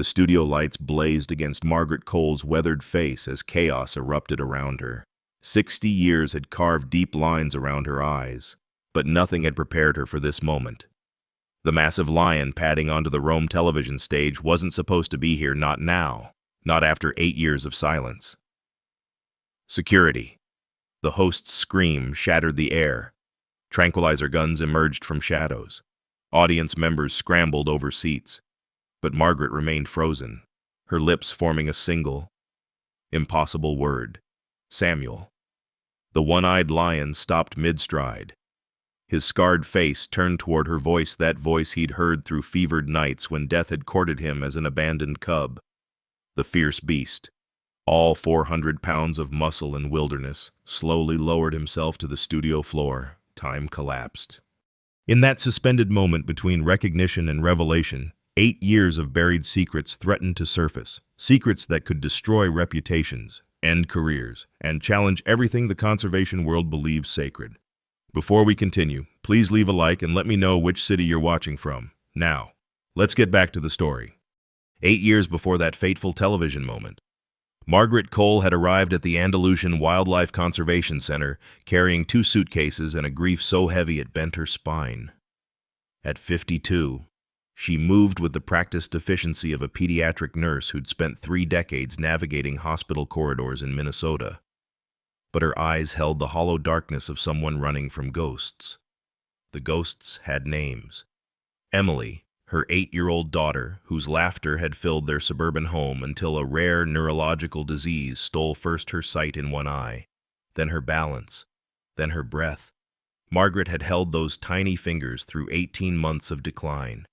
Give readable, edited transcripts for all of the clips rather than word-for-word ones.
The studio lights blazed against Margaret Cole's weathered face as chaos erupted around her. 60 years had carved deep lines around her eyes, but nothing had prepared her for this moment. The massive lion padding onto the Rome television stage wasn't supposed to be here, not now, not after 8 years of silence. Security. The host's scream shattered the air. Tranquilizer guns emerged from shadows. Audience members scrambled over seats. But Margaret remained frozen, her lips forming a single, impossible word. Samuel. The one-eyed lion stopped mid-stride. His scarred face turned toward her voice, that voice he'd heard through fevered nights when death had courted him as an abandoned cub. The fierce beast, all 400 pounds of muscle and wilderness, slowly lowered himself to the studio floor. Time collapsed. In that suspended moment between recognition and revelation, 8 years of buried secrets threatened to surface, secrets that could destroy reputations, end careers, and challenge everything the conservation world believes sacred. Before we continue, please leave a like and let me know which city you're watching from. Now, let's get back to the story. 8 years before that fateful television moment, Margaret Cole had arrived at the Andalusian Wildlife Conservation Center carrying 2 suitcases and a grief so heavy it bent her spine. At 52, she moved with the practiced efficiency of a pediatric nurse who'd spent 3 decades navigating hospital corridors in Minnesota. But her eyes held the hollow darkness of someone running from ghosts. The ghosts had names. Emily, her 8-year-old daughter, whose laughter had filled their suburban home until a rare neurological disease stole first her sight in one eye, then her balance, then her breath. Margaret had held those tiny fingers through 18 months of decline,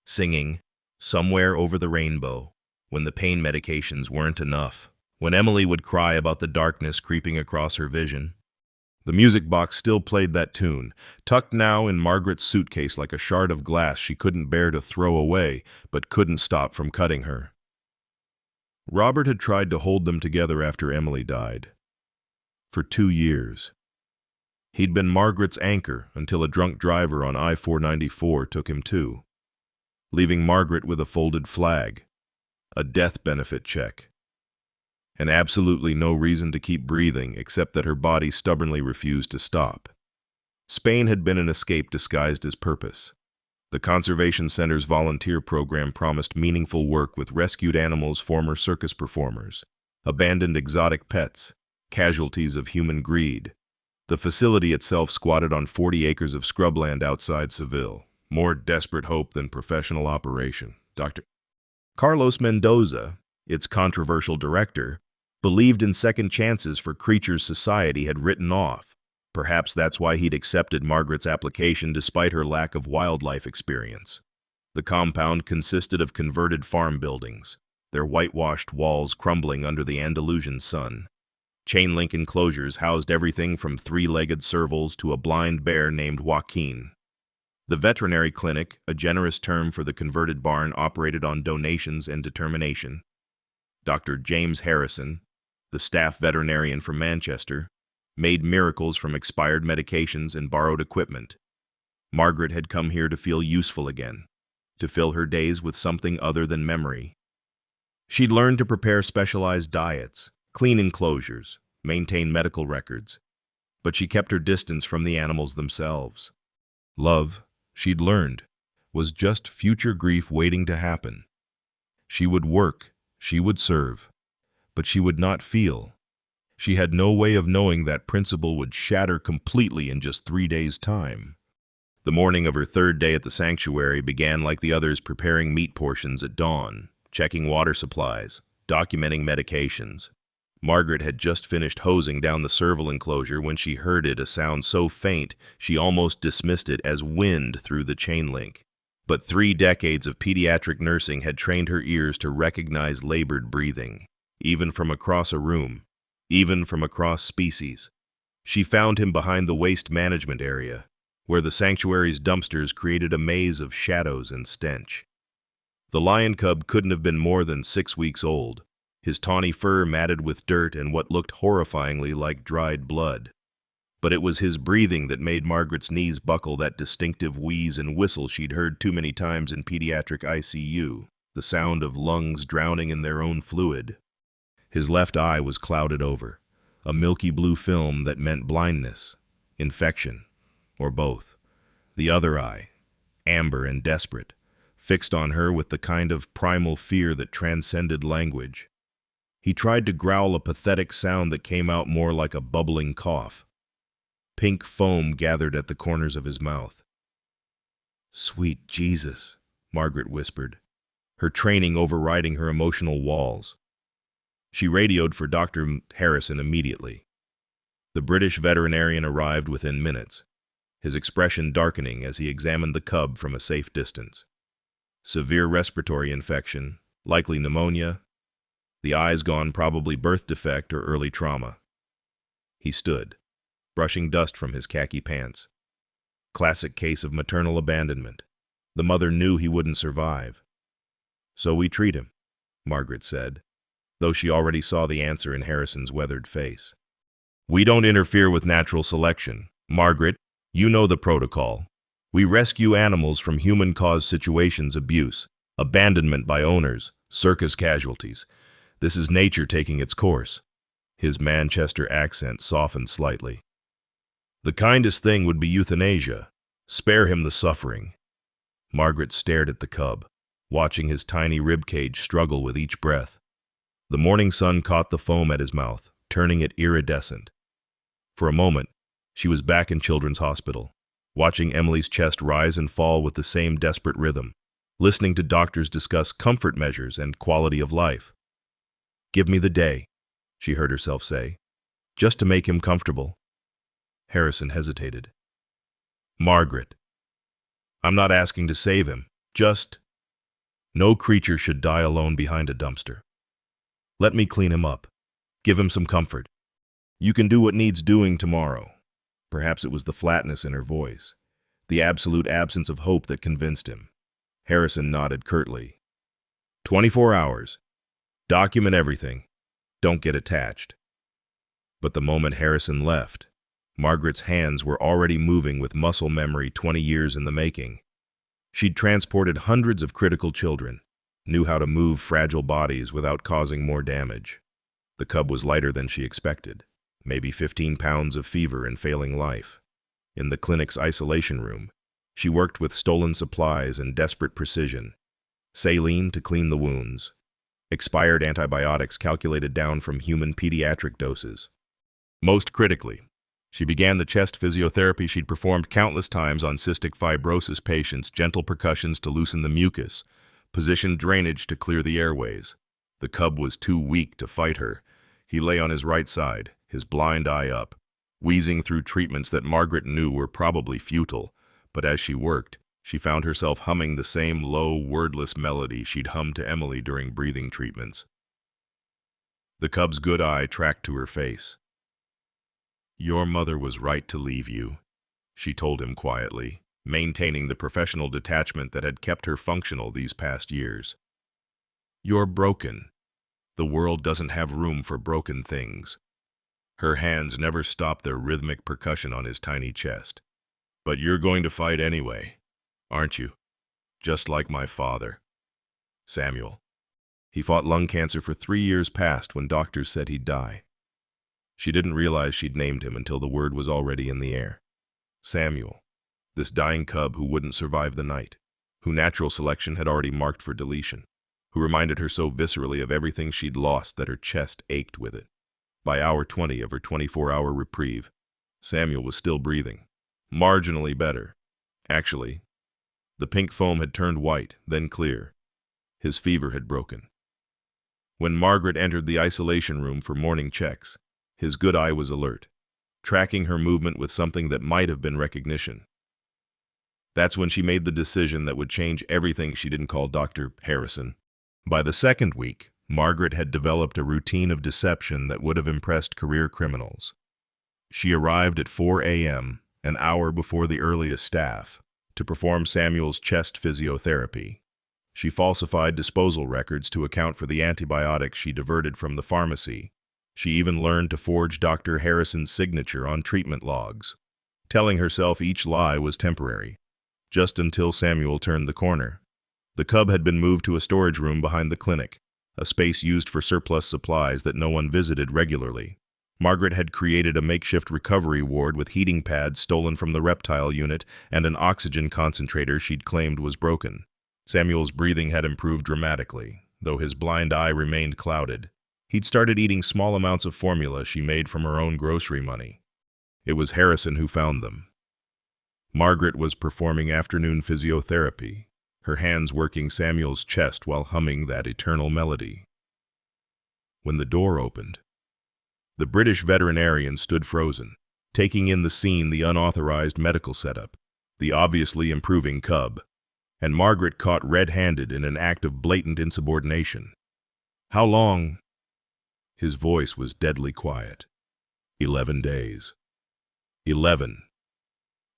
singing, "Somewhere Over the Rainbow," when the pain medications weren't enough, when Emily would cry about the darkness creeping across her vision. The music box still played that tune, tucked now in Margaret's suitcase like a shard of glass she couldn't bear to throw away, but couldn't stop from cutting her. Robert had tried to hold them together after Emily died. For 2 years. He'd been Margaret's anchor until a drunk driver on I-494 took him too, leaving Margaret with a folded flag, a death benefit check, and absolutely no reason to keep breathing except that her body stubbornly refused to stop. Spain had been an escape disguised as purpose. The Conservation Center's volunteer program promised meaningful work with rescued animals, former circus performers, abandoned exotic pets, casualties of human greed. The facility itself squatted on 40 acres of scrubland outside Seville. More desperate hope than professional operation. Dr. Carlos Mendoza, its controversial director, believed in second chances for creatures society had written off. Perhaps that's why he'd accepted Margaret's application despite her lack of wildlife experience. The compound consisted of converted farm buildings, their whitewashed walls crumbling under the Andalusian sun. Chain-link enclosures housed everything from 3-legged servals to a blind bear named Joaquin. The veterinary clinic, a generous term for the converted barn, operated on donations and determination. Dr. James Harrison, the staff veterinarian from Manchester, made miracles from expired medications and borrowed equipment. Margaret had come here to feel useful again, to fill her days with something other than memory. She'd learned to prepare specialized diets, clean enclosures, maintain medical records, but she kept her distance from the animals themselves. Love, she'd learned, was just future grief waiting to happen. She would work, she would serve, but she would not feel. She had no way of knowing that principle would shatter completely in just 3 days' time. The morning of her 3rd day at the sanctuary began like the others, preparing meat portions at dawn, checking water supplies, documenting medications. Margaret had just finished hosing down the serval enclosure when she heard it, a sound so faint she almost dismissed it as wind through the chain link. But 3 decades of pediatric nursing had trained her ears to recognize labored breathing, even from across a room, even from across species. She found him behind the waste management area, where the sanctuary's dumpsters created a maze of shadows and stench. The lion cub couldn't have been more than 6 weeks old, his tawny fur matted with dirt and what looked horrifyingly like dried blood. But it was his breathing that made Margaret's knees buckle, that distinctive wheeze and whistle she'd heard too many times in pediatric ICU. the sound of lungs drowning in their own fluid. His left eye was clouded over, a milky blue film that meant blindness, infection, or both. The other eye, amber and desperate, fixed on her with the kind of primal fear that transcended language. He tried to growl a pathetic sound that came out more like a bubbling cough. Pink foam gathered at the corners of his mouth. "Sweet Jesus," Margaret whispered, her training overriding her emotional walls. She radioed for Dr. Harrison immediately. The British veterinarian arrived within minutes, his expression darkening as he examined the cub from a safe distance. Severe respiratory infection, likely pneumonia. The eyes gone, probably birth defect or early trauma. He stood, brushing dust from his khaki pants. Classic case of maternal abandonment. The mother knew he wouldn't survive. "So we treat him," Margaret said, though she already saw the answer in Harrison's weathered face. "We don't interfere with natural selection. Margaret, you know the protocol. We rescue animals from human-caused situations: abuse, abandonment by owners, circus casualties. This is nature taking its course." His Manchester accent softened slightly. "The kindest thing would be euthanasia. Spare him the suffering." Margaret stared at the cub, watching his tiny ribcage struggle with each breath. The morning sun caught the foam at his mouth, turning it iridescent. For a moment, she was back in Children's Hospital, watching Emily's chest rise and fall with the same desperate rhythm, listening to doctors discuss comfort measures and quality of life. "Give me the day," she heard herself say, "just to make him comfortable." Harrison hesitated. "Margaret, I'm not asking to save him, just... No creature should die alone behind a dumpster. Let me clean him up, give him some comfort. You can do what needs doing tomorrow." Perhaps it was the flatness in her voice, the absolute absence of hope that convinced him. Harrison nodded curtly. 24 hours. Document everything. Don't get attached." But the moment Harrison left, Margaret's hands were already moving with muscle memory 20 years in the making. She'd transported hundreds of critical children, knew how to move fragile bodies without causing more damage. The cub was lighter than she expected, maybe 15 pounds of fever and failing life. In the clinic's isolation room, she worked with stolen supplies and desperate precision. Saline to clean the wounds. Expired antibiotics calculated down from human pediatric doses. Most critically, she began the chest physiotherapy she'd performed countless times on cystic fibrosis patients: gentle percussions to loosen the mucus, positioned drainage to clear the airways. The cub was too weak to fight her. He lay on his right side, his blind eye up, wheezing through treatments that Margaret knew were probably futile, but as she worked, she found herself humming the same low, wordless melody she'd hummed to Emily during breathing treatments. The cub's good eye tracked to her face. "Your mother was right to leave you," she told him quietly, maintaining the professional detachment that had kept her functional these past years. "You're broken. The world doesn't have room for broken things." Her hands never stopped their rhythmic percussion on his tiny chest. "But you're going to fight anyway, aren't you? Just like my father, Samuel. He fought lung cancer for 3 years past when doctors said he'd die." She didn't realize she'd named him until the word was already in the air. Samuel, this dying cub who wouldn't survive the night, who natural selection had already marked for deletion, who reminded her so viscerally of everything she'd lost that her chest ached with it. By hour 20 of her 24-hour reprieve, Samuel was still breathing, marginally better. Actually, the pink foam had turned white, then clear. His fever had broken. When Margaret entered the isolation room for morning checks, his good eye was alert, tracking her movement with something that might have been recognition. That's when she made the decision that would change everything. She didn't call Dr. Harrison. By the second week, Margaret had developed a routine of deception that would have impressed career criminals. She arrived at 4 a.m., an hour before the earliest staff, to perform Samuel's chest physiotherapy. She falsified disposal records to account for the antibiotics she diverted from the pharmacy. She even learned to forge Dr. Harrison's signature on treatment logs, telling herself each lie was temporary, just until Samuel turned the corner. The cub had been moved to a storage room behind the clinic, a space used for surplus supplies that no one visited regularly. Margaret had created a makeshift recovery ward with heating pads stolen from the reptile unit and an oxygen concentrator she'd claimed was broken. Samuel's breathing had improved dramatically, though his blind eye remained clouded. He'd started eating small amounts of formula she made from her own grocery money. It was Harrison who found them. Margaret was performing afternoon physiotherapy, her hands working Samuel's chest while humming that eternal melody. When the door opened, the British veterinarian stood frozen, taking in the scene, the unauthorized medical setup, the obviously improving cub, and Margaret caught red-handed in an act of blatant insubordination. "How long?" His voice was deadly quiet. 11 days. 11.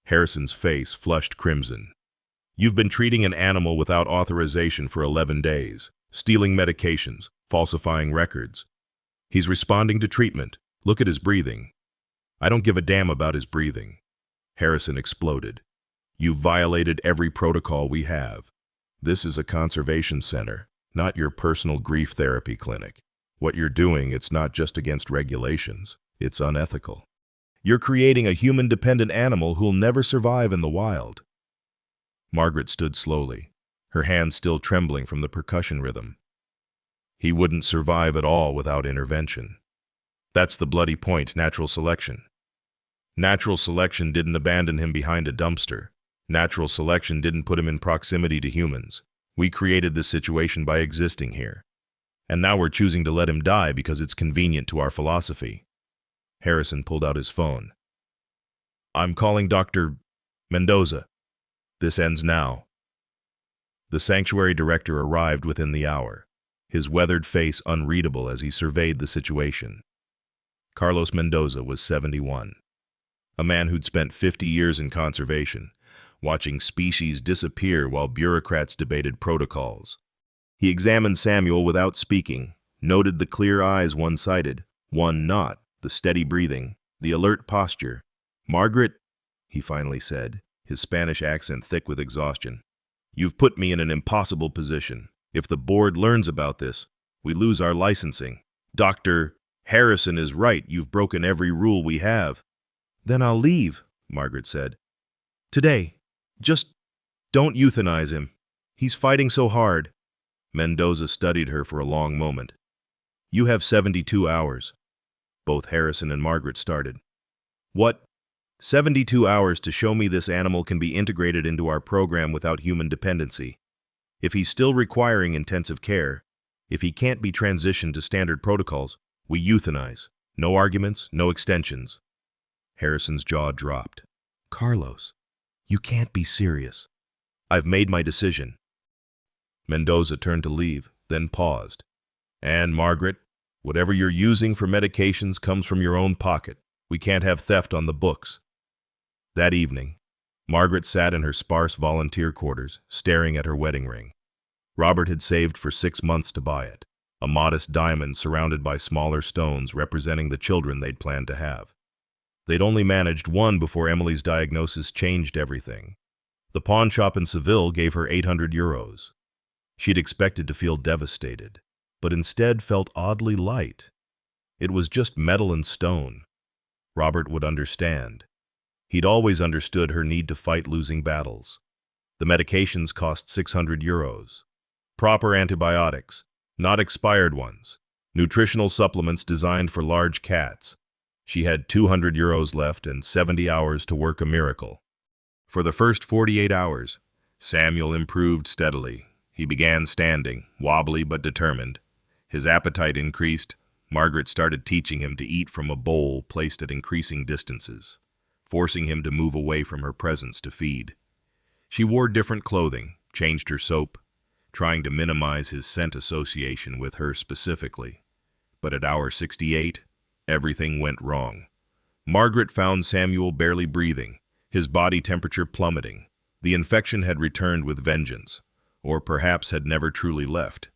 Harrison's face flushed crimson. "You've been treating an animal without authorization for 11 days, stealing medications, falsifying records. He's responding to treatment. Look at his breathing." "I don't give a damn about his breathing." Harrison exploded. "You've violated every protocol we have. This is a conservation center, not your personal grief therapy clinic. What you're doing, it's not just against regulations, it's unethical. You're creating a human-dependent animal who'll never survive in the wild." Margaret stood slowly, her hands still trembling from the percussion rhythm. "He wouldn't survive at all without intervention. That's the bloody point, natural selection. Natural selection didn't abandon him behind a dumpster. Natural selection didn't put him in proximity to humans. We created this situation by existing here. And now we're choosing to let him die because it's convenient to our philosophy." Harrison pulled out his phone. "I'm calling Dr. Mendoza. This ends now." The sanctuary director arrived within the hour, his weathered face unreadable as he surveyed the situation. Carlos Mendoza was 71, a man who'd spent 50 years in conservation, watching species disappear while bureaucrats debated protocols. He examined Samuel without speaking, noted the clear eyes one-sided, one not, the steady breathing, the alert posture. "Margaret," he finally said, his Spanish accent thick with exhaustion, "you've put me in an impossible position. If the board learns about this, we lose our licensing. Dr. Harrison is right, you've broken every rule we have." "Then I'll leave," Margaret said. "Today. Just don't euthanize him. He's fighting so hard." Mendoza studied her for a long moment. "You have 72 hours. Both Harrison and Margaret started. "What? 72 hours to show me this animal can be integrated into our program without human dependency. If he's still requiring intensive care, if he can't be transitioned to standard protocols, we euthanize. No arguments, no extensions." Harrison's jaw dropped. "Carlos, you can't be serious." "I've made my decision." Mendoza turned to leave, then paused. "And Margaret, whatever you're using for medications comes from your own pocket. We can't have theft on the books." That evening, Margaret sat in her sparse volunteer quarters, staring at her wedding ring. Robert had saved for 6 months to buy it, a modest diamond surrounded by smaller stones representing the children they'd planned to have. They'd only managed one before Emily's diagnosis changed everything. The pawn shop in Seville gave her 800 euros. She'd expected to feel devastated, but instead felt oddly light. It was just metal and stone. Robert would understand. He'd always understood her need to fight losing battles. The medications cost 600 euros. Proper antibiotics, not expired ones. Nutritional supplements designed for large cats. She had 200 euros left and 70 hours to work a miracle. For the first 48 hours, Samuel improved steadily. He began standing, wobbly but determined. His appetite increased. Margaret started teaching him to eat from a bowl placed at increasing distances, forcing him to move away from her presence to feed. She wore different clothing, changed her soap, trying to minimize his scent association with her specifically. But at hour 68, everything went wrong. Margaret found Samuel barely breathing, his body temperature plummeting. The infection had returned with vengeance, or perhaps had never truly left,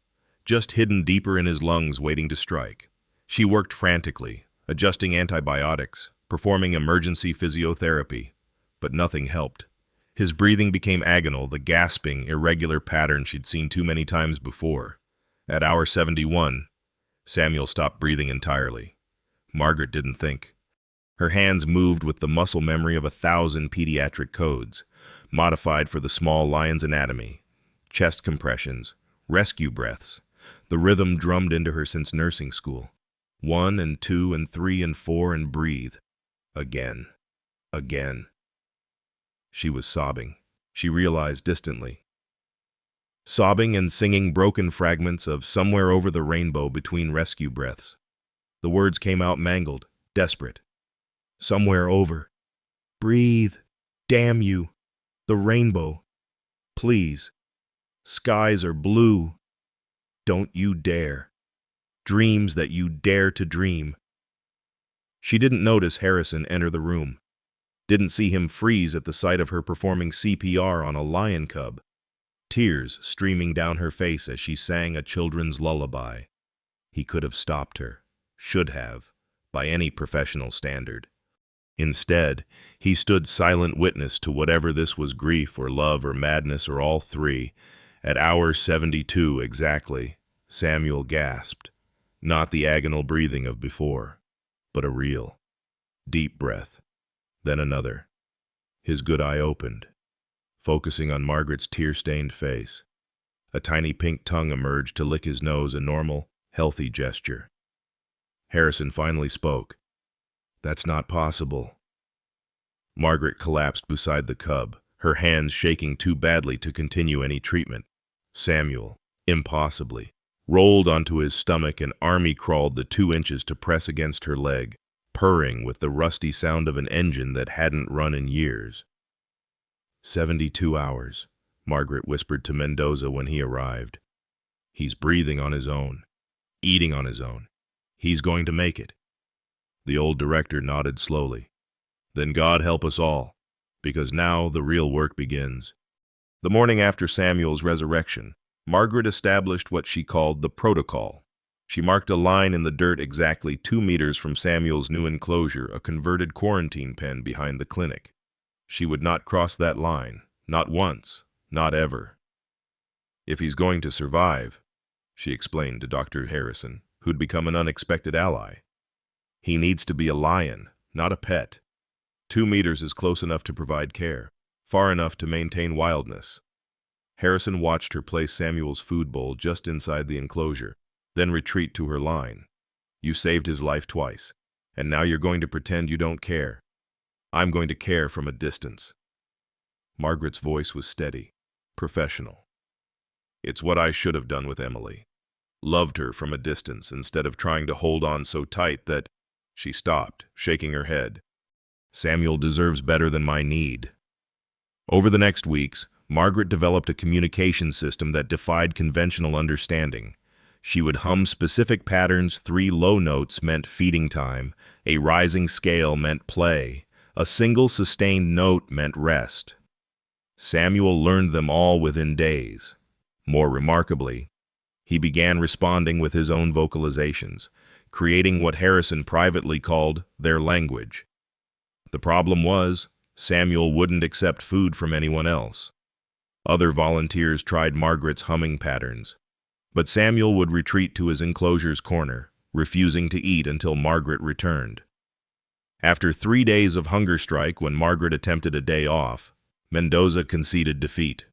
just hidden deeper in his lungs waiting to strike. She worked frantically, adjusting antibiotics, performing emergency physiotherapy, but nothing helped. His breathing became agonal, the gasping, irregular pattern she'd seen too many times before. At hour 71, Samuel stopped breathing entirely. Margaret didn't think. Her hands moved with the muscle memory of 1,000 pediatric codes, modified for the small lion's anatomy. Chest compressions, rescue breaths. The rhythm drummed into her since nursing school. 1 and 2 and 3 and 4 and breathe. Again. Again. She was sobbing. She realized distantly. Sobbing and singing broken fragments of Somewhere Over the Rainbow between rescue breaths. The words came out mangled, desperate. Somewhere over. Breathe. Damn you. The rainbow. Please. Skies are blue. Don't you dare. Dreams that you dare to dream. She didn't notice Harrison enter the room. Didn't see him freeze at the sight of her performing CPR on a lion cub. Tears streaming down her face as she sang a children's lullaby. He could have stopped her. Should have, by any professional standard. Instead, he stood silent witness to whatever this was, grief or love or madness or all three. At hour 72 exactly, Samuel gasped. Not the agonal breathing of before, but a real, deep breath. Then another. His good eye opened, focusing on Margaret's tear-stained face. A tiny pink tongue emerged to lick his nose, a normal, healthy gesture. Harrison finally spoke. That's not possible. Margaret collapsed beside the cub, her hands shaking too badly to continue any treatment. Samuel, impossibly, rolled onto his stomach and army-crawled the 2 inches to press against her leg, purring with the rusty sound of an engine that hadn't run in years. 72 hours, Margaret whispered to Mendoza when he arrived. He's breathing on his own, eating on his own. He's going to make it. The old director nodded slowly. Then God help us all, because now the real work begins. The morning after Samuel's resurrection, Margaret established what she called the protocol. She marked a line in the dirt exactly 2 meters from Samuel's new enclosure, a converted quarantine pen behind the clinic. She would not cross that line, not once, not ever. If he's going to survive, she explained to Dr. Harrison, who'd become an unexpected ally, he needs to be a lion, not a pet. 2 meters is close enough to provide care, far enough to maintain wildness. Harrison watched her place Samuel's food bowl just inside the enclosure, then retreat to her line. You saved his life twice, and now you're going to pretend you don't care. I'm going to care from a distance. Margaret's voice was steady, professional. It's what I should have done with Emily. Loved her from a distance instead of trying to hold on so tight that... She stopped, shaking her head. Samuel deserves better than my need. Over the next weeks, Margaret developed a communication system that defied conventional understanding. She would hum specific patterns. 3 low notes meant feeding time, a rising scale meant play, a single sustained note meant rest. Samuel learned them all within days. More remarkably, he began responding with his own vocalizations, creating what Harrison privately called their language. The problem was, Samuel wouldn't accept food from anyone else. Other volunteers tried Margaret's humming patterns, but Samuel would retreat to his enclosure's corner, refusing to eat until Margaret returned. After 3 days of hunger strike, when Margaret attempted a day off, Mendoza conceded defeat.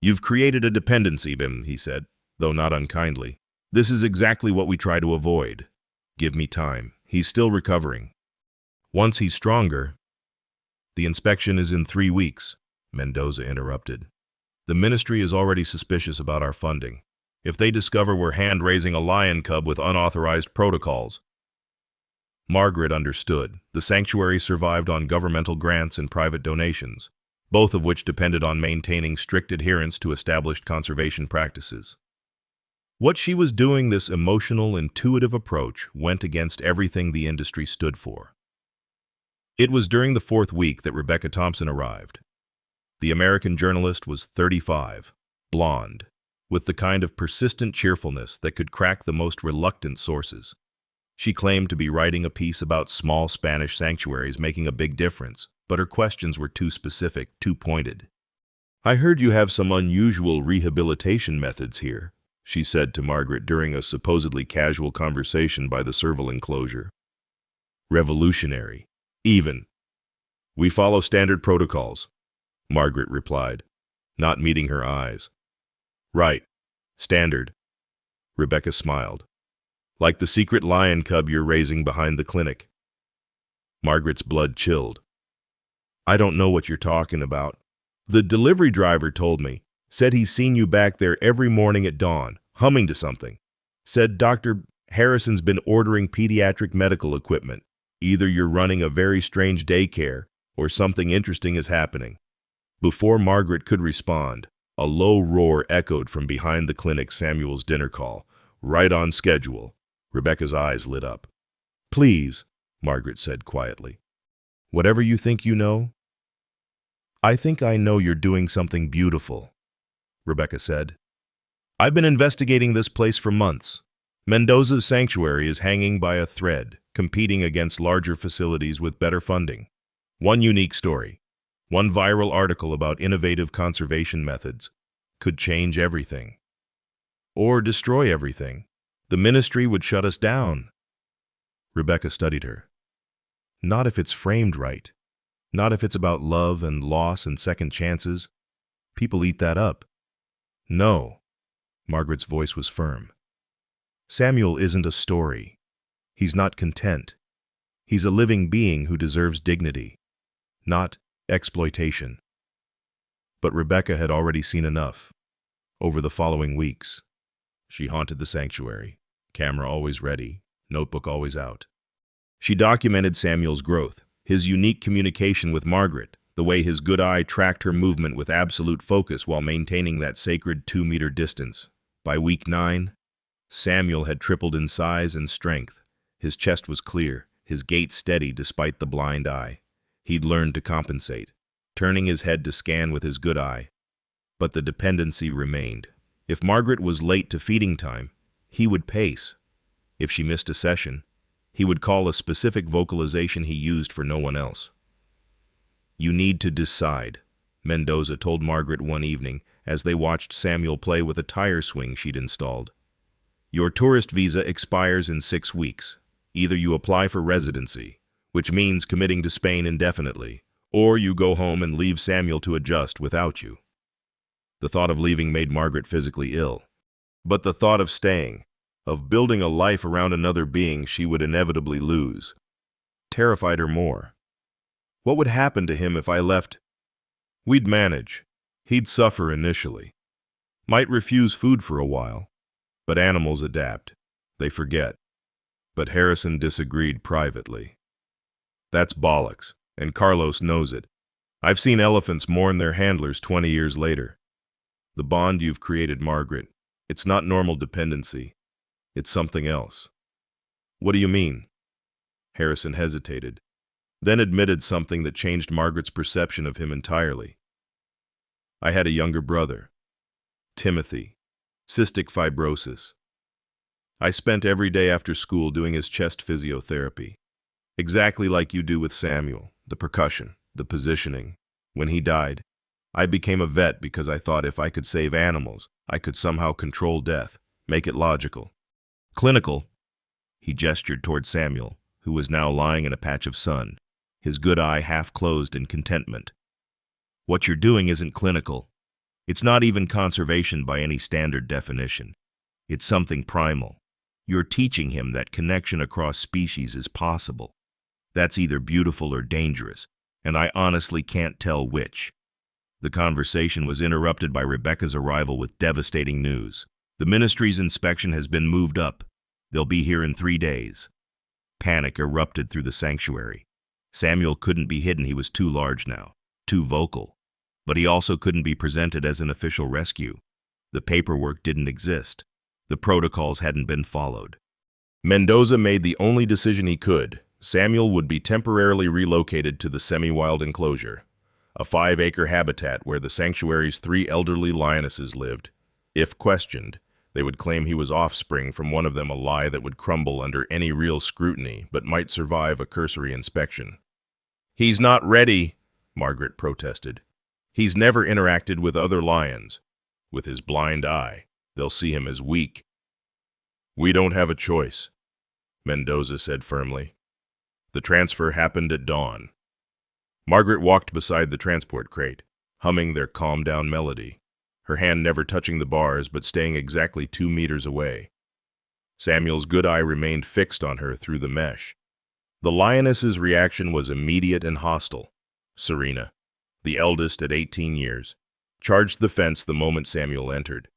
You've created a dependency, Bim, he said, though not unkindly. This is exactly what we try to avoid. Give me time. He's still recovering. Once he's stronger... The inspection is in 3 weeks, Mendoza interrupted. The ministry is already suspicious about our funding. If they discover we're hand-raising a lion cub with unauthorized protocols... Margaret understood. The sanctuary survived on governmental grants and private donations, both of which depended on maintaining strict adherence to established conservation practices. What she was doing, this emotional, intuitive approach, went against everything the industry stood for. It was during the 4th week that Rebecca Thompson arrived. The American journalist was 35, blonde, with the kind of persistent cheerfulness that could crack the most reluctant sources. She claimed to be writing a piece about small Spanish sanctuaries making a big difference, but her questions were too specific, too pointed. I heard you have some unusual rehabilitation methods here, she said to Margaret during a supposedly casual conversation by the serval enclosure. Revolutionary. Even. We follow standard protocols, Margaret replied, not meeting her eyes. Right. Standard. Rebecca smiled. Like the secret lion cub you're raising behind the clinic. Margaret's blood chilled. I don't know what you're talking about. The delivery driver told me. Said he's seen you back there every morning at dawn, humming to something. Said Dr. Harrison's been ordering pediatric medical equipment. Either you're running a very strange daycare or something interesting is happening. Before Margaret could respond, a low roar echoed from behind the clinic Samuel's dinner call. Right on schedule. Rebecca's eyes lit up. Please, Margaret said quietly. Whatever you think you know. I think I know you're doing something beautiful, Rebecca said. I've been investigating this place for months. Mendoza's sanctuary is hanging by a thread, competing against larger facilities with better funding. One unique story, one viral article about innovative conservation methods could change everything. Or destroy everything. The ministry would shut us down. Rebecca studied her. Not if it's framed right. Not if it's about love and loss and second chances. People eat that up. No. Margaret's voice was firm. Samuel isn't a story. He's not content. He's a living being who deserves dignity, not exploitation. But Rebecca had already seen enough. Over the following weeks, she haunted the sanctuary, camera always ready, notebook always out. She documented Samuel's growth, his unique communication with Margaret, the way his good eye tracked her movement with absolute focus while maintaining that sacred 2-meter distance. By week 9, Samuel had tripled in size and strength. His chest was clear, his gait steady despite the blind eye. He'd learned to compensate, turning his head to scan with his good eye. But the dependency remained. If Margaret was late to feeding time, he would pace. If she missed a session, he would call a specific vocalization he used for no one else. You need to decide, Mendoza told Margaret one evening as they watched Samuel play with a tire swing she'd installed. Your tourist visa expires in 6 weeks. Either you apply for residency, which means committing to Spain indefinitely, or you go home and leave Samuel to adjust without you. The thought of leaving made Margaret physically ill. But the thought of staying, of building a life around another being she would inevitably lose, terrified her more. What would happen to him if I left? We'd manage. He'd suffer initially. Might refuse food for a while. But animals adapt. They forget. But Harrison disagreed privately. That's bollocks, and Carlos knows it. I've seen elephants mourn their handlers 20 years later. The bond you've created, Margaret, it's not normal dependency. It's something else. What do you mean? Harrison hesitated, then admitted something that changed Margaret's perception of him entirely. I had a younger brother, Timothy, cystic fibrosis. I spent every day after school doing his chest physiotherapy, exactly like you do with Samuel, the percussion, the positioning. When he died, I became a vet because I thought if I could save animals, I could somehow control death, make it logical. Clinical, he gestured toward Samuel, who was now lying in a patch of sun, his good eye half closed in contentment. What you're doing isn't clinical. It's not even conservation by any standard definition. It's something primal. You're teaching him that connection across species is possible. That's either beautiful or dangerous, and I honestly can't tell which. The conversation was interrupted by Rebecca's arrival with devastating news. The ministry's inspection has been moved up. They'll be here in 3 days. Panic erupted through the sanctuary. Samuel couldn't be hidden. He was too large now, too vocal. But he also couldn't be presented as an official rescue. The paperwork didn't exist. The protocols hadn't been followed. Mendoza made the only decision he could. Samuel would be temporarily relocated to the semi-wild enclosure, a 5-acre habitat where the sanctuary's 3 elderly lionesses lived. If questioned, they would claim he was offspring from one of them, a lie that would crumble under any real scrutiny but might survive a cursory inspection. He's not ready, Margaret protested. He's never interacted with other lions. With his blind eye, they'll see him as weak. We don't have a choice, Mendoza said firmly. The transfer happened at dawn. Margaret walked beside the transport crate, humming their calm-down melody, her hand never touching the bars but staying exactly 2 meters away. Samuel's good eye remained fixed on her through the mesh. The lioness's reaction was immediate and hostile. Serena, the eldest at 18 years, charged the fence the moment Samuel entered.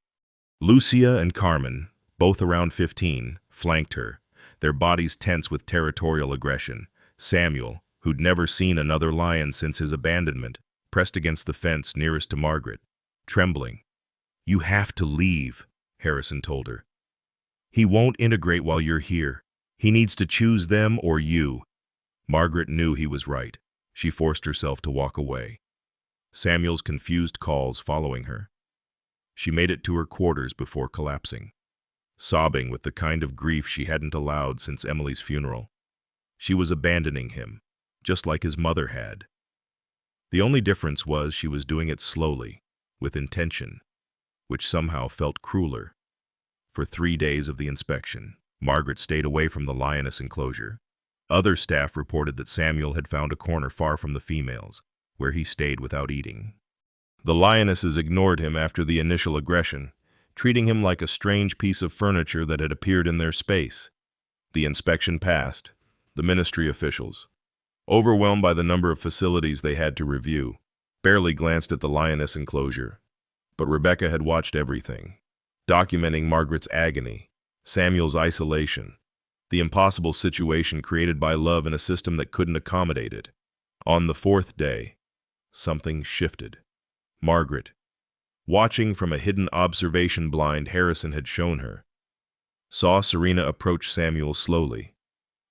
Lucia and Carmen, both around 15, flanked her, their bodies tense with territorial aggression. Samuel, who'd never seen another lion since his abandonment, pressed against the fence nearest to Margaret, trembling. You have to leave, Harrison told her. He won't integrate while you're here. He needs to choose them or you. Margaret knew he was right. She forced herself to walk away. Samuel's confused calls following her. She made it to her quarters before collapsing, sobbing with the kind of grief she hadn't allowed since Emily's funeral. She was abandoning him, just like his mother had. The only difference was she was doing it slowly, with intention, which somehow felt crueler. For 3 days of the inspection, Margaret stayed away from the lioness enclosure. Other staff reported that Samuel had found a corner far from the females, where he stayed without eating. The lionesses ignored him after the initial aggression, treating him like a strange piece of furniture that had appeared in their space. The inspection passed. The ministry officials, overwhelmed by the number of facilities they had to review, barely glanced at the lioness enclosure. But Rebecca had watched everything, documenting Margaret's agony, Samuel's isolation, the impossible situation created by love in a system that couldn't accommodate it. On the 4th day, something shifted. Margaret, watching from a hidden observation blind Harrison had shown her, saw Serena approach Samuel slowly.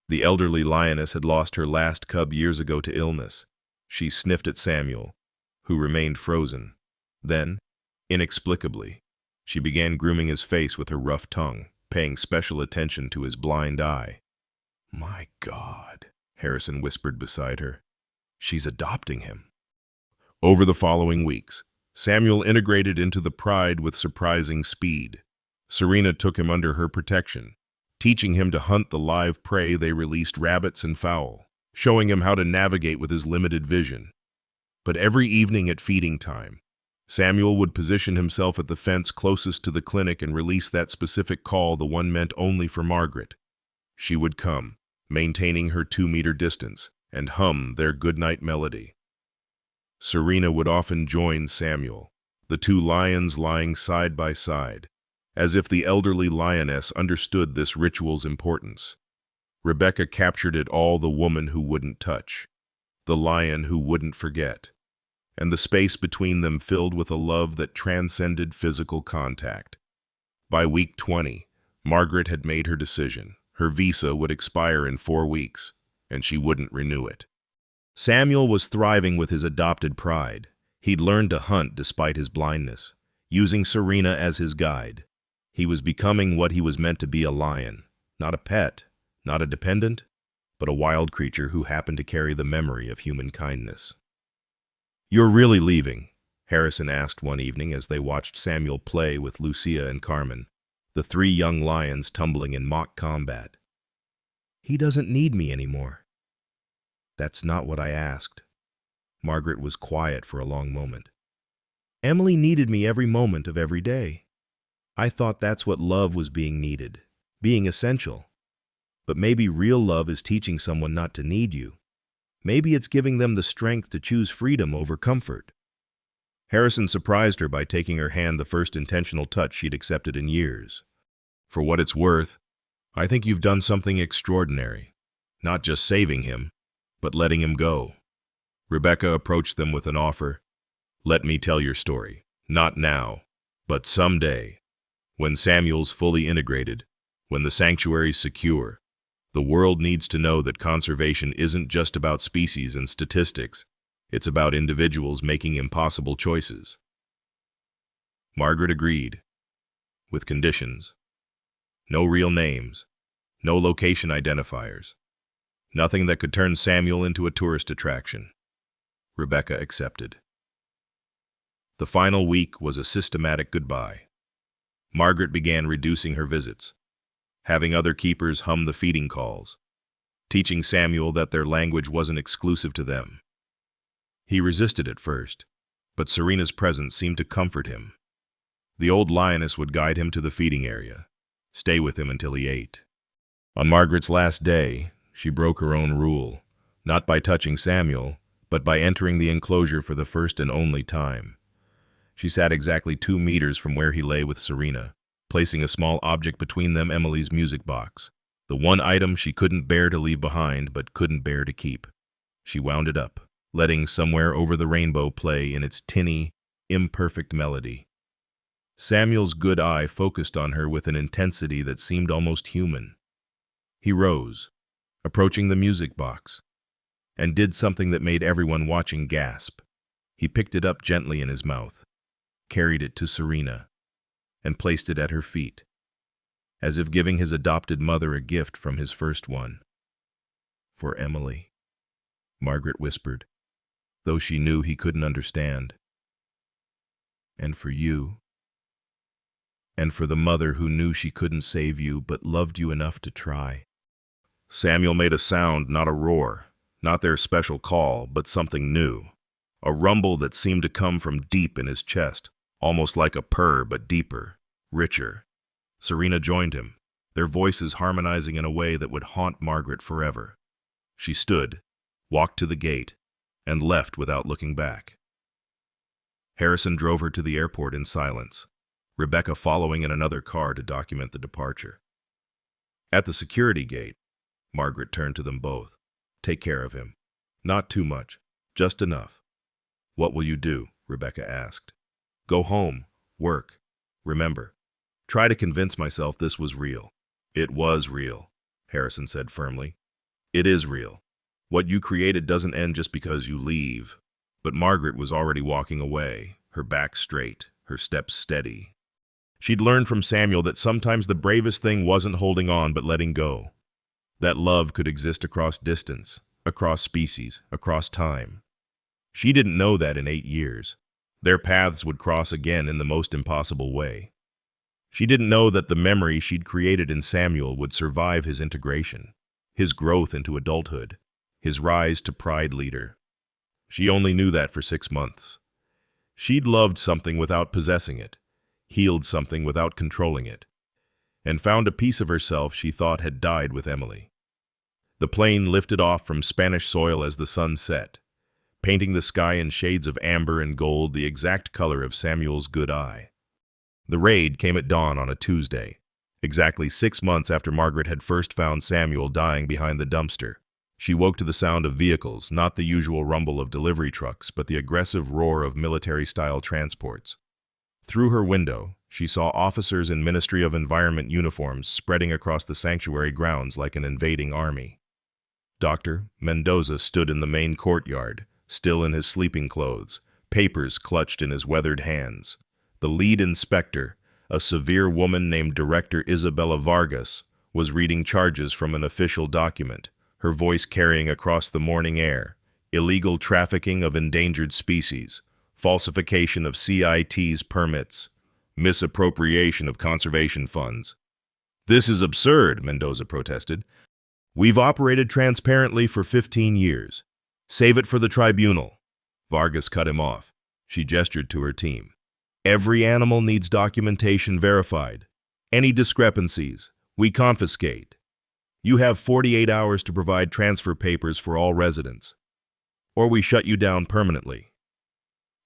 The elderly lioness had lost her last cub years ago to illness. She sniffed at Samuel, who remained frozen. Then, inexplicably, she began grooming his face with her rough tongue, paying special attention to his blind eye. My God, Harrison whispered beside her. She's adopting him. Over the following weeks, Samuel integrated into the pride with surprising speed. Serena took him under her protection, teaching him to hunt the live prey they released, rabbits and fowl, showing him how to navigate with his limited vision. But every evening at feeding time, Samuel would position himself at the fence closest to the clinic and release that specific call, the one meant only for Margaret. She would come, maintaining her 2-meter distance, and hum their goodnight melody. Serena would often join Samuel, the two lions lying side by side, as if the elderly lioness understood this ritual's importance. Rebecca captured it all: the woman who wouldn't touch, the lion who wouldn't forget, and the space between them filled with a love that transcended physical contact. By week 20, Margaret had made her decision. Her visa would expire in 4 weeks, and she wouldn't renew it. Samuel was thriving with his adopted pride. He'd learned to hunt despite his blindness, using Serena as his guide. He was becoming what he was meant to be: a lion, not a pet, not a dependent, but a wild creature who happened to carry the memory of human kindness. You're really leaving? Harrison asked one evening as they watched Samuel play with Lucia and Carmen, the 3 young lions tumbling in mock combat. He doesn't need me anymore. That's not what I asked. Margaret was quiet for a long moment. Emily needed me every moment of every day. I thought that's what love was: being needed, being essential. But maybe real love is teaching someone not to need you. Maybe it's giving them the strength to choose freedom over comfort. Harrison surprised her by taking her hand, the first intentional touch she'd accepted in years. For what it's worth, I think you've done something extraordinary. Not just saving him, but letting him go. Rebecca approached them with an offer. Let me tell your story. Not now, but someday. When Samuel's fully integrated, when the sanctuary's secure, the world needs to know that conservation isn't just about species and statistics. It's about individuals making impossible choices. Margaret agreed, with conditions. No real names, no location identifiers, nothing that could turn Samuel into a tourist attraction. Rebecca accepted. The final week was a systematic goodbye. Margaret began reducing her visits, having other keepers hum the feeding calls, teaching Samuel that their language wasn't exclusive to them. He resisted at first, but Serena's presence seemed to comfort him. The old lioness would guide him to the feeding area, stay with him until he ate. On Margaret's last day, she broke her own rule, not by touching Samuel, but by entering the enclosure for the first and only time. She sat exactly 2 meters from where he lay with Serena, placing a small object between them, Emily's music box, the one item she couldn't bear to leave behind but couldn't bear to keep. She wound it up, letting Somewhere Over the Rainbow play in its tinny, imperfect melody. Samuel's good eye focused on her with an intensity that seemed almost human. He rose, approaching the music box, and did something that made everyone watching gasp. He picked it up gently in his mouth, carried it to Serena, and placed it at her feet, as if giving his adopted mother a gift from his first one. "For Emily," Margaret whispered, though she knew he couldn't understand. "And for you. And for the mother who knew she couldn't save you but loved you enough to try." Samuel made a sound, not a roar, not their special call, but something new. A rumble that seemed to come from deep in his chest, almost like a purr but deeper, richer. Serena joined him, their voices harmonizing in a way that would haunt Margaret forever. She stood, walked to the gate, and left without looking back. Harrison drove her to the airport in silence, Rebecca following in another car to document the departure. At the security gate, Margaret turned to them both. "Take care of him. Not too much, just enough." "What will you do?" Rebecca asked. "Go home, work. Remember, try to convince myself this was real." "It was real," Harrison said firmly. "It is real. What you created doesn't end just because you leave." But Margaret was already walking away, her back straight, her steps steady. She'd learned from Samuel that sometimes the bravest thing wasn't holding on but letting go. That love could exist across distance, across species, across time. She didn't know that in 8 years. Their paths would cross again in the most impossible way. She didn't know that the memory she'd created in Samuel would survive his integration, his growth into adulthood, his rise to pride leader. She only knew that for 6 months. She'd loved something without possessing it, healed something without controlling it, and found a piece of herself she thought had died with Emily. The plane lifted off from Spanish soil as the sun set, painting the sky in shades of amber and gold, the exact color of Samuel's good eye. The raid came at dawn on a Tuesday, exactly 6 months after Margaret had first found Samuel dying behind the dumpster. She woke to the sound of vehicles, not the usual rumble of delivery trucks, but the aggressive roar of military-style transports. Through her window, she saw officers in Ministry of Environment uniforms spreading across the sanctuary grounds like an invading army. Dr. Mendoza stood in the main courtyard, still in his sleeping clothes, papers clutched in his weathered hands. The lead inspector, a severe woman named Director Isabella Vargas, was reading charges from an official document, her voice carrying across the morning air: illegal trafficking of endangered species, falsification of CIT's permits, misappropriation of conservation funds. "This is absurd," Mendoza protested. "We've operated transparently for 15 years. Save it for the tribunal." Vargas cut him off. She gestured to her team. "Every animal needs documentation verified. Any discrepancies, we confiscate. You have 48 hours to provide transfer papers for all residents, or we shut you down permanently."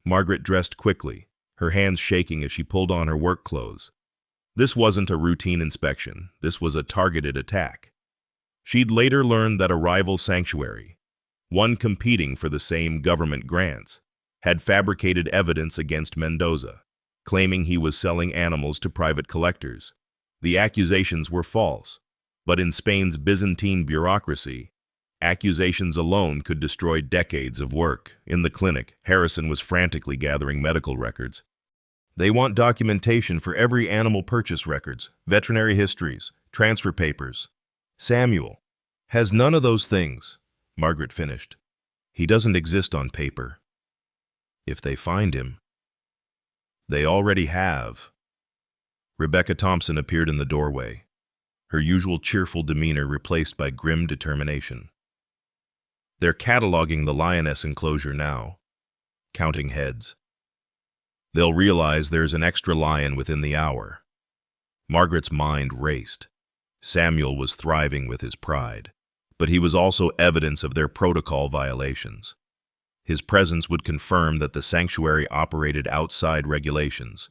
Margaret dressed quickly, her hands shaking as she pulled on her work clothes. This wasn't a routine inspection. This was a targeted attack. She'd later learned that a rival sanctuary, one competing for the same government grants, had fabricated evidence against Mendoza, claiming he was selling animals to private collectors. The accusations were false, but in Spain's Byzantine bureaucracy, accusations alone could destroy decades of work. In the clinic, Harrison was frantically gathering medical records. "They want documentation for every animal purchase records, veterinary histories, transfer papers. Samuel has none of those things," Margaret finished. "He doesn't exist on paper. If they find him..." They already have. Rebecca Thompson appeared in the doorway, her usual cheerful demeanor replaced by grim determination. They're cataloging the lioness enclosure now, counting heads. They'll realize there's an extra lion within the hour. Margaret's mind raced. Samuel was thriving with his pride, but he was also evidence of their protocol violations. His presence would confirm that the sanctuary operated outside regulations,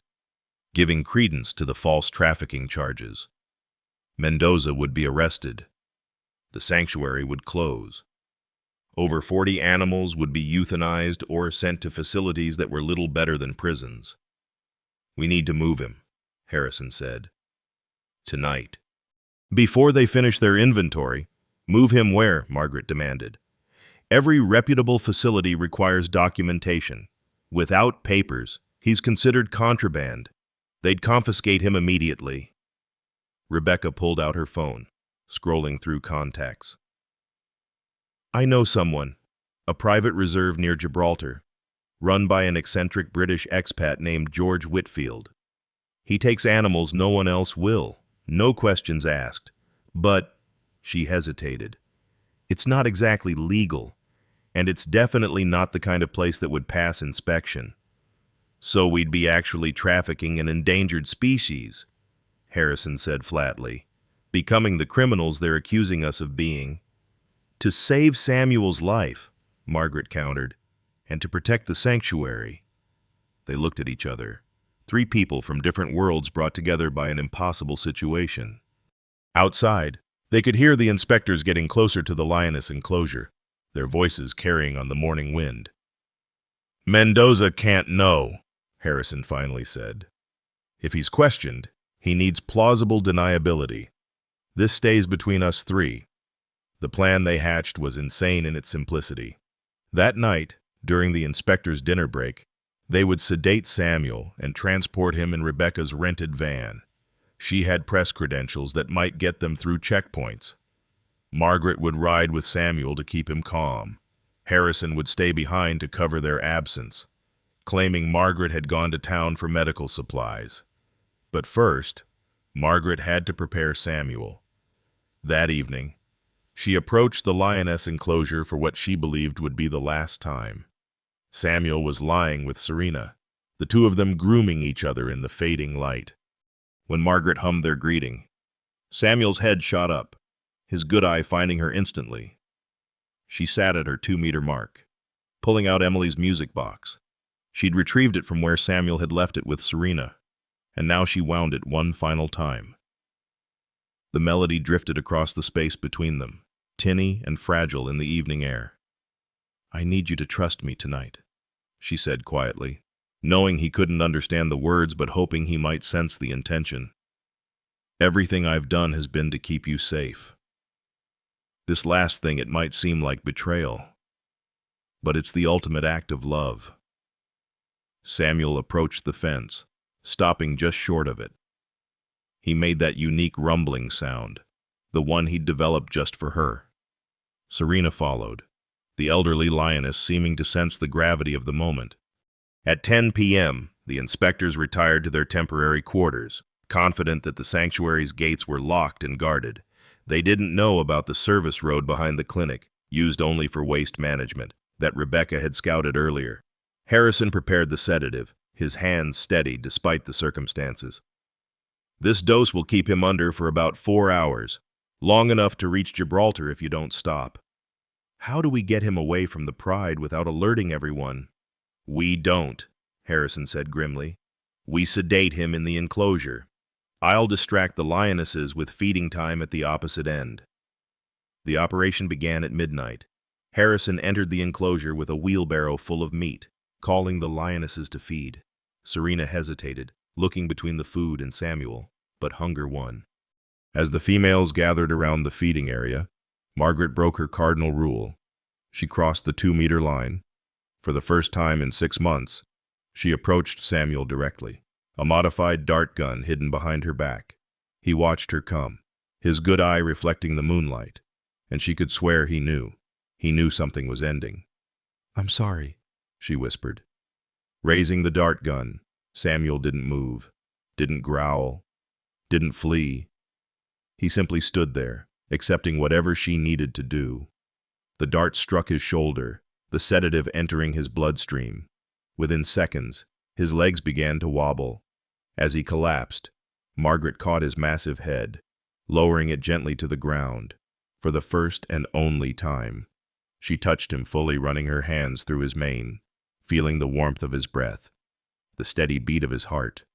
giving credence to the false trafficking charges. Mendoza would be arrested. The sanctuary would close. Over 40 animals would be euthanized or sent to facilities that were little better than prisons. "We need to move him," Harrison said. "Tonight." "Before they finish their inventory, move him where?" Margaret demanded. "Every reputable facility requires documentation. Without papers, he's considered contraband. They'd confiscate him immediately." Rebecca pulled out her phone, scrolling through contacts. "I know someone, a private reserve near Gibraltar, run by an eccentric British expat named George Whitfield. He takes animals no one else will, no questions asked. But," she hesitated, "it's not exactly legal, and it's definitely not the kind of place that would pass inspection. So we'd be actually trafficking an endangered species," Harrison said flatly, "becoming the criminals they're accusing us of being." "To save Samuel's life," Margaret countered, "and to protect the sanctuary." They looked at each other, three people from different worlds brought together by an impossible situation. Outside, they could hear the inspectors getting closer to the lioness enclosure, their voices carrying on the morning wind. "Mendoza can't know," Harrison finally said. "If he's questioned, he needs plausible deniability. This stays between us three." The plan they hatched was insane in its simplicity. That night, during the inspector's dinner break, they would sedate Samuel and transport him in Rebecca's rented van. She had press credentials that might get them through checkpoints. Margaret would ride with Samuel to keep him calm. Harrison would stay behind to cover their absence, claiming Margaret had gone to town for medical supplies. But first, Margaret had to prepare Samuel. That evening, she approached the lioness enclosure for what she believed would be the last time. Samuel was lying with Serena, the two of them grooming each other in the fading light. When Margaret hummed their greeting, Samuel's head shot up, his good eye finding her instantly. She sat at her 2-meter mark, pulling out Emily's music box. She'd retrieved it from where Samuel had left it with Serena, and now she wound it one final time. The melody drifted across the space between them, tinny and fragile in the evening air. "I need you to trust me tonight," she said quietly, knowing he couldn't understand the words but hoping he might sense the intention. "Everything I've done has been to keep you safe. This last thing, it might seem like betrayal, but it's the ultimate act of love." Samuel approached the fence, stopping just short of it. He made that unique rumbling sound, the one he'd developed just for her. Serena followed, the elderly lioness seeming to sense the gravity of the moment. At 10 p.m., the inspectors retired to their temporary quarters, confident that the sanctuary's gates were locked and guarded. They didn't know about the service road behind the clinic, used only for waste management, that Rebecca had scouted earlier. Harrison prepared the sedative, his hands steady despite the circumstances. "This dose will keep him under for about 4 hours, long enough to reach Gibraltar if you don't stop." "How do we get him away from the Pride without alerting everyone?" "We don't," Harrison said grimly. "We sedate him in the enclosure. I'll distract the lionesses with feeding time at the opposite end." The operation began at midnight. Harrison entered the enclosure with a wheelbarrow full of meat, calling the lionesses to feed. Serena hesitated, looking between the food and Samuel, but hunger won. As the females gathered around the feeding area, Margaret broke her cardinal rule. She crossed the 2-meter line. For the first time in 6 months, she approached Samuel directly, a modified dart gun hidden behind her back. He watched her come, his good eye reflecting the moonlight, and she could swear he knew. He knew something was ending. "I'm sorry," she whispered. Raising the dart gun, Samuel didn't move, didn't growl, didn't flee. He simply stood there, accepting whatever she needed to do. The dart struck his shoulder, the sedative entering his bloodstream. Within seconds, his legs began to wobble. As he collapsed, Margaret caught his massive head, lowering it gently to the ground. For the first and only time, she touched him fully, running her hands through his mane, feeling the warmth of his breath, the steady beat of his heart.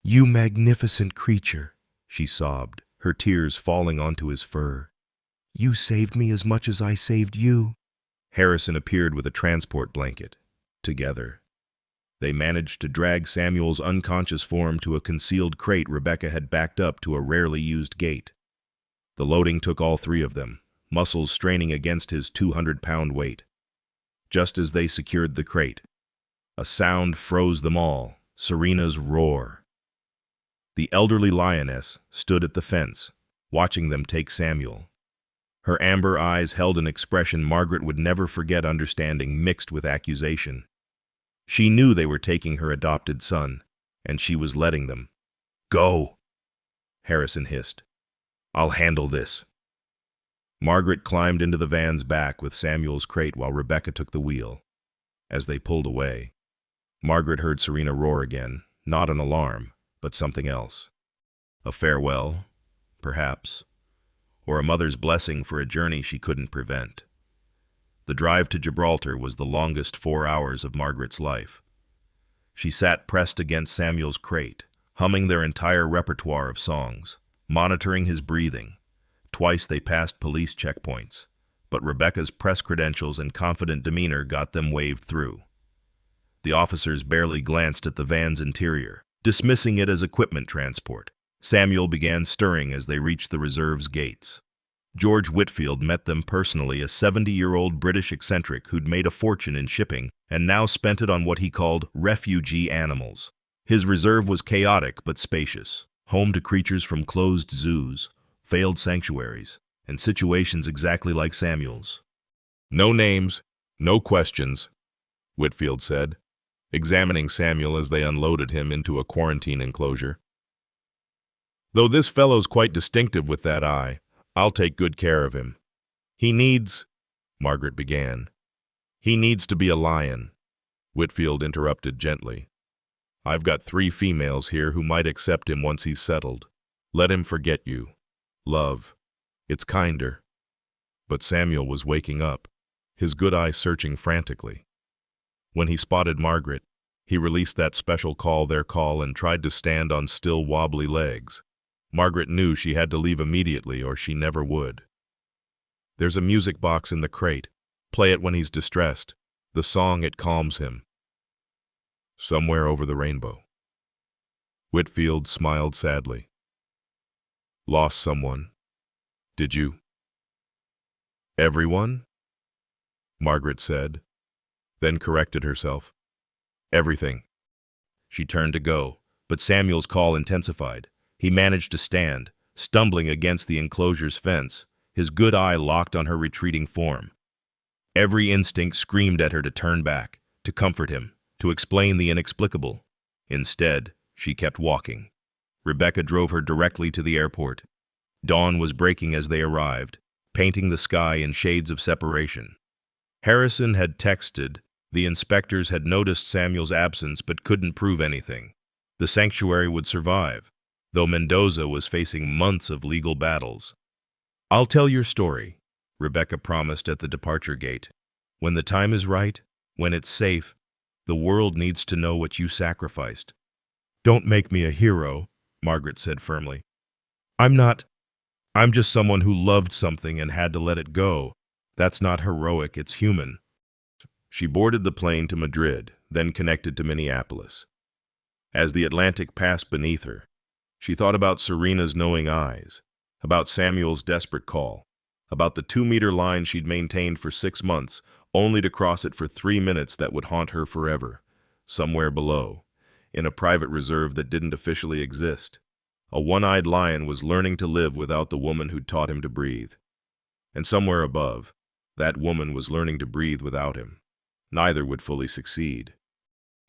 "You magnificent creature," she sobbed, her tears falling onto his fur. "You saved me as much as I saved you." Harrison appeared with a transport blanket. Together, they managed to drag Samuel's unconscious form to a concealed crate Rebecca had backed up to a rarely used gate. The loading took all three of them, muscles straining against his 200-pound weight. Just as they secured the crate, a sound froze them all, Serena's roar. The elderly lioness stood at the fence, watching them take Samuel. Her amber eyes held an expression Margaret would never forget, understanding mixed with accusation. She knew they were taking her adopted son, and she was letting them. "Go," Harrison hissed. "I'll handle this." Margaret climbed into the van's back with Samuel's crate while Rebecca took the wheel. As they pulled away, Margaret heard Serena roar again, not an alarm, but something else. A farewell, perhaps, or a mother's blessing for a journey she couldn't prevent. The drive to Gibraltar was the longest 4 hours of Margaret's life. She sat pressed against Samuel's crate, humming their entire repertoire of songs, monitoring his breathing. Twice they passed police checkpoints, but Rebecca's press credentials and confident demeanor got them waved through. The officers barely glanced at the van's interior, dismissing it as equipment transport. Samuel began stirring as they reached the reserve's gates. George Whitfield met them personally, a 70-year-old British eccentric who'd made a fortune in shipping and now spent it on what he called refugee animals. His reserve was chaotic but spacious, home to creatures from closed zoos, failed sanctuaries, and situations exactly like Samuel's. "No names, no questions," Whitfield said, examining Samuel as they unloaded him into a quarantine enclosure. "Though this fellow's quite distinctive with that eye, I'll take good care of him. He needs," Margaret began. "He needs to be a lion," Whitfield interrupted gently. "I've got 3 females here who might accept him once he's settled. Let him forget you. Love. It's kinder." But Samuel was waking up, his good eye searching frantically. When he spotted Margaret, he released that special call their call and tried to stand on still wobbly legs. Margaret knew she had to leave immediately or she never would. "There's a music box in the crate. Play it when he's distressed. The song, it calms him." "Somewhere over the rainbow." Whitfield smiled sadly. "Lost someone. Did you?" "Everyone?" Margaret said, then corrected herself. "Everything." She turned to go, but Samuel's call intensified. He managed to stand, stumbling against the enclosure's fence, his good eye locked on her retreating form. Every instinct screamed at her to turn back, to comfort him, to explain the inexplicable. Instead, she kept walking. Rebecca drove her directly to the airport. Dawn was breaking as they arrived, painting the sky in shades of separation. Harrison had texted. The inspectors had noticed Samuel's absence but couldn't prove anything. The sanctuary would survive, though Mendoza was facing months of legal battles. "I'll tell your story," Rebecca promised at the departure gate. "When the time is right, when it's safe, the world needs to know what you sacrificed." "Don't make me a hero," Margaret said firmly. I'm just someone who loved something and had to let it go. That's not heroic, it's human." She boarded the plane to Madrid, then connected to Minneapolis. As the Atlantic passed beneath her, she thought about Serena's knowing eyes, about Samuel's desperate call, about the 2-meter line she'd maintained for 6 months, only to cross it for 3 minutes that would haunt her forever. Somewhere below, in a private reserve that didn't officially exist, a one-eyed lion was learning to live without the woman who'd taught him to breathe. And somewhere above, that woman was learning to breathe without him. Neither would fully succeed.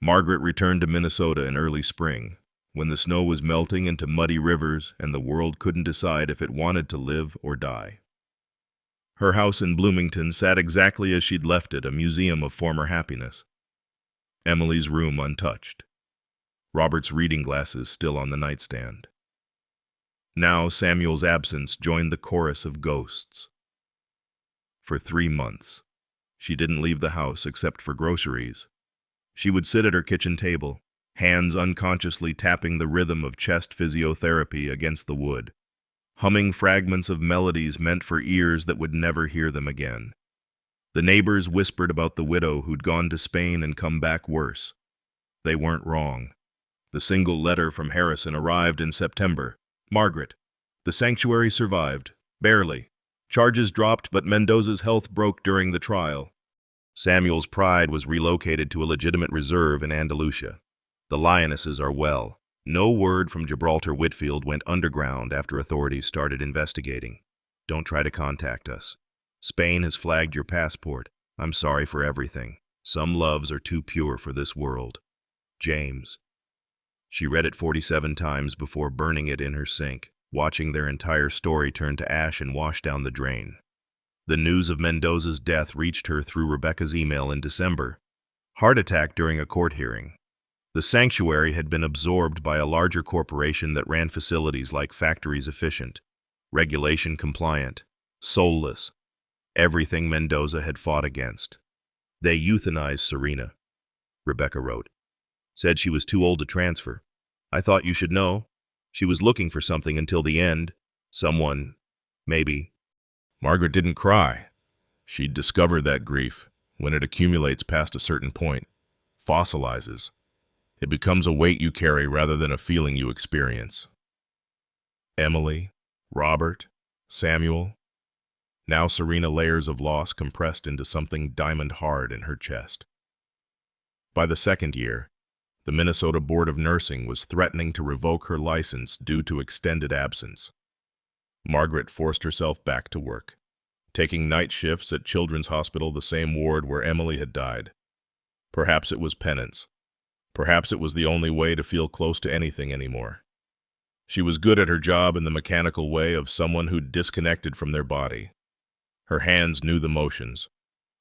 Margaret returned to Minnesota in early spring, when the snow was melting into muddy rivers and the world couldn't decide if it wanted to live or die. Her house in Bloomington sat exactly as she'd left it, a museum of former happiness. Emily's room untouched. Robert's reading glasses still on the nightstand. Now Samuel's absence joined the chorus of ghosts. For 3 months, she didn't leave the house except for groceries. She would sit at her kitchen table, hands unconsciously tapping the rhythm of chest physiotherapy against the wood, humming fragments of melodies meant for ears that would never hear them again. The neighbors whispered about the widow who'd gone to Spain and come back worse. They weren't wrong. The single letter from Harrison arrived in September. Margaret, the sanctuary survived, barely. Charges dropped, but Mendoza's health broke during the trial. Samuel's pride was relocated to a legitimate reserve in Andalusia. The lionesses are well. No word from Gibraltar Whitfield went underground after authorities started investigating. Don't try to contact us. Spain has flagged your passport. I'm sorry for everything. Some loves are too pure for this world. James. She read it 47 times before burning it in her sink, watching their entire story turn to ash and wash down the drain. The news of Mendoza's death reached her through Rebecca's email in December. Heart attack during a court hearing. The sanctuary had been absorbed by a larger corporation that ran facilities like factories efficient, regulation compliant, soulless. Everything Mendoza had fought against. They euthanized Serena, Rebecca wrote. Said she was too old to transfer. I thought you should know. She was looking for something until the end. Someone, maybe. Margaret didn't cry. She'd discovered that grief, when it accumulates past a certain point, fossilizes. It becomes a weight you carry rather than a feeling you experience. Emily, Robert, Samuel. Now Serena, layers of loss compressed into something diamond hard in her chest. By the second year, the Minnesota Board of Nursing was threatening to revoke her license due to extended absence. Margaret forced herself back to work, taking night shifts at Children's Hospital, the same ward where Emily had died. Perhaps it was penance. Perhaps it was the only way to feel close to anything anymore. She was good at her job in the mechanical way of someone who'd disconnected from their body. Her hands knew the motions.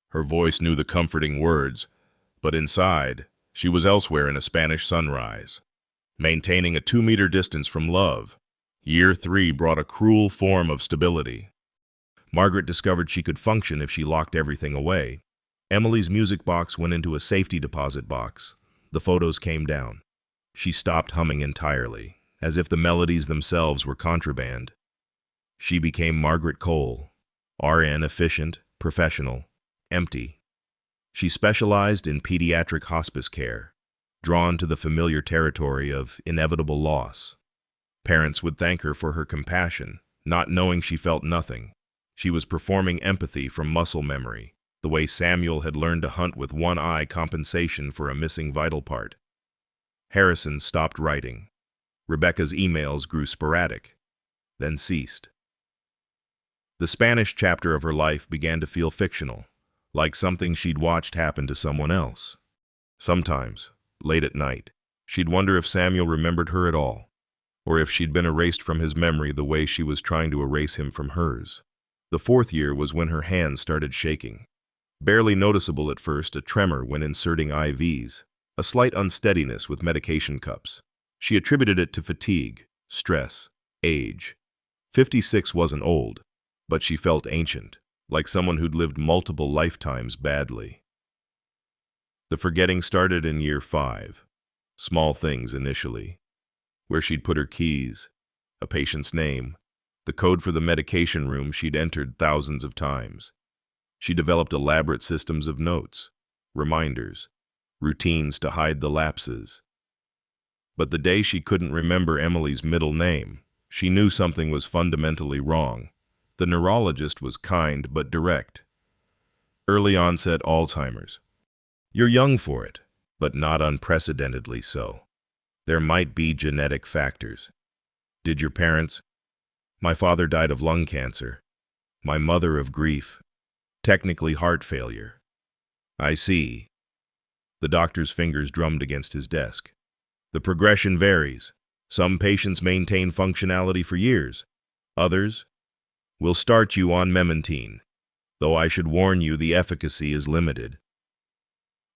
Her voice knew the comforting words, but inside, she was elsewhere in a Spanish sunrise, maintaining a 2-meter distance from love. Year 3 brought a cruel form of stability. Margaret discovered she could function if she locked everything away. Emily's music box went into a safety deposit box. The photos came down. She stopped humming entirely, as if the melodies themselves were contraband. She became Margaret Cole, RN, efficient, professional, empty. She specialized in pediatric hospice care, drawn to the familiar territory of inevitable loss. Parents would thank her for her compassion, not knowing she felt nothing. She was performing empathy from muscle memory, the way Samuel had learned to hunt with one eye, compensation for a missing vital part. Harrison stopped writing. Rebecca's emails grew sporadic, then ceased. The Spanish chapter of her life began to feel fictional, like something she'd watched happen to someone else. Sometimes, late at night, she'd wonder if Samuel remembered her at all, or if she'd been erased from his memory the way she was trying to erase him from hers. The 4th year was when her hands started shaking. Barely noticeable at first, a tremor when inserting IVs, a slight unsteadiness with medication cups. She attributed it to fatigue, stress, age. 56 wasn't old, but she felt ancient, like someone who'd lived multiple lifetimes badly. The forgetting started in year 5. Small things initially. Where she'd put her keys, a patient's name, the code for the medication room she'd entered thousands of times. She developed elaborate systems of notes, reminders, routines to hide the lapses. But the day she couldn't remember Emily's middle name, she knew something was fundamentally wrong. The neurologist was kind but direct. Early onset Alzheimer's. You're young for it, but not unprecedentedly so. There might be genetic factors. Did your parents? My father died of lung cancer. My mother of grief. Technically heart failure. I see. The doctor's fingers drummed against his desk. The progression varies. Some patients maintain functionality for years. Others will start you on memantine, though I should warn you the efficacy is limited.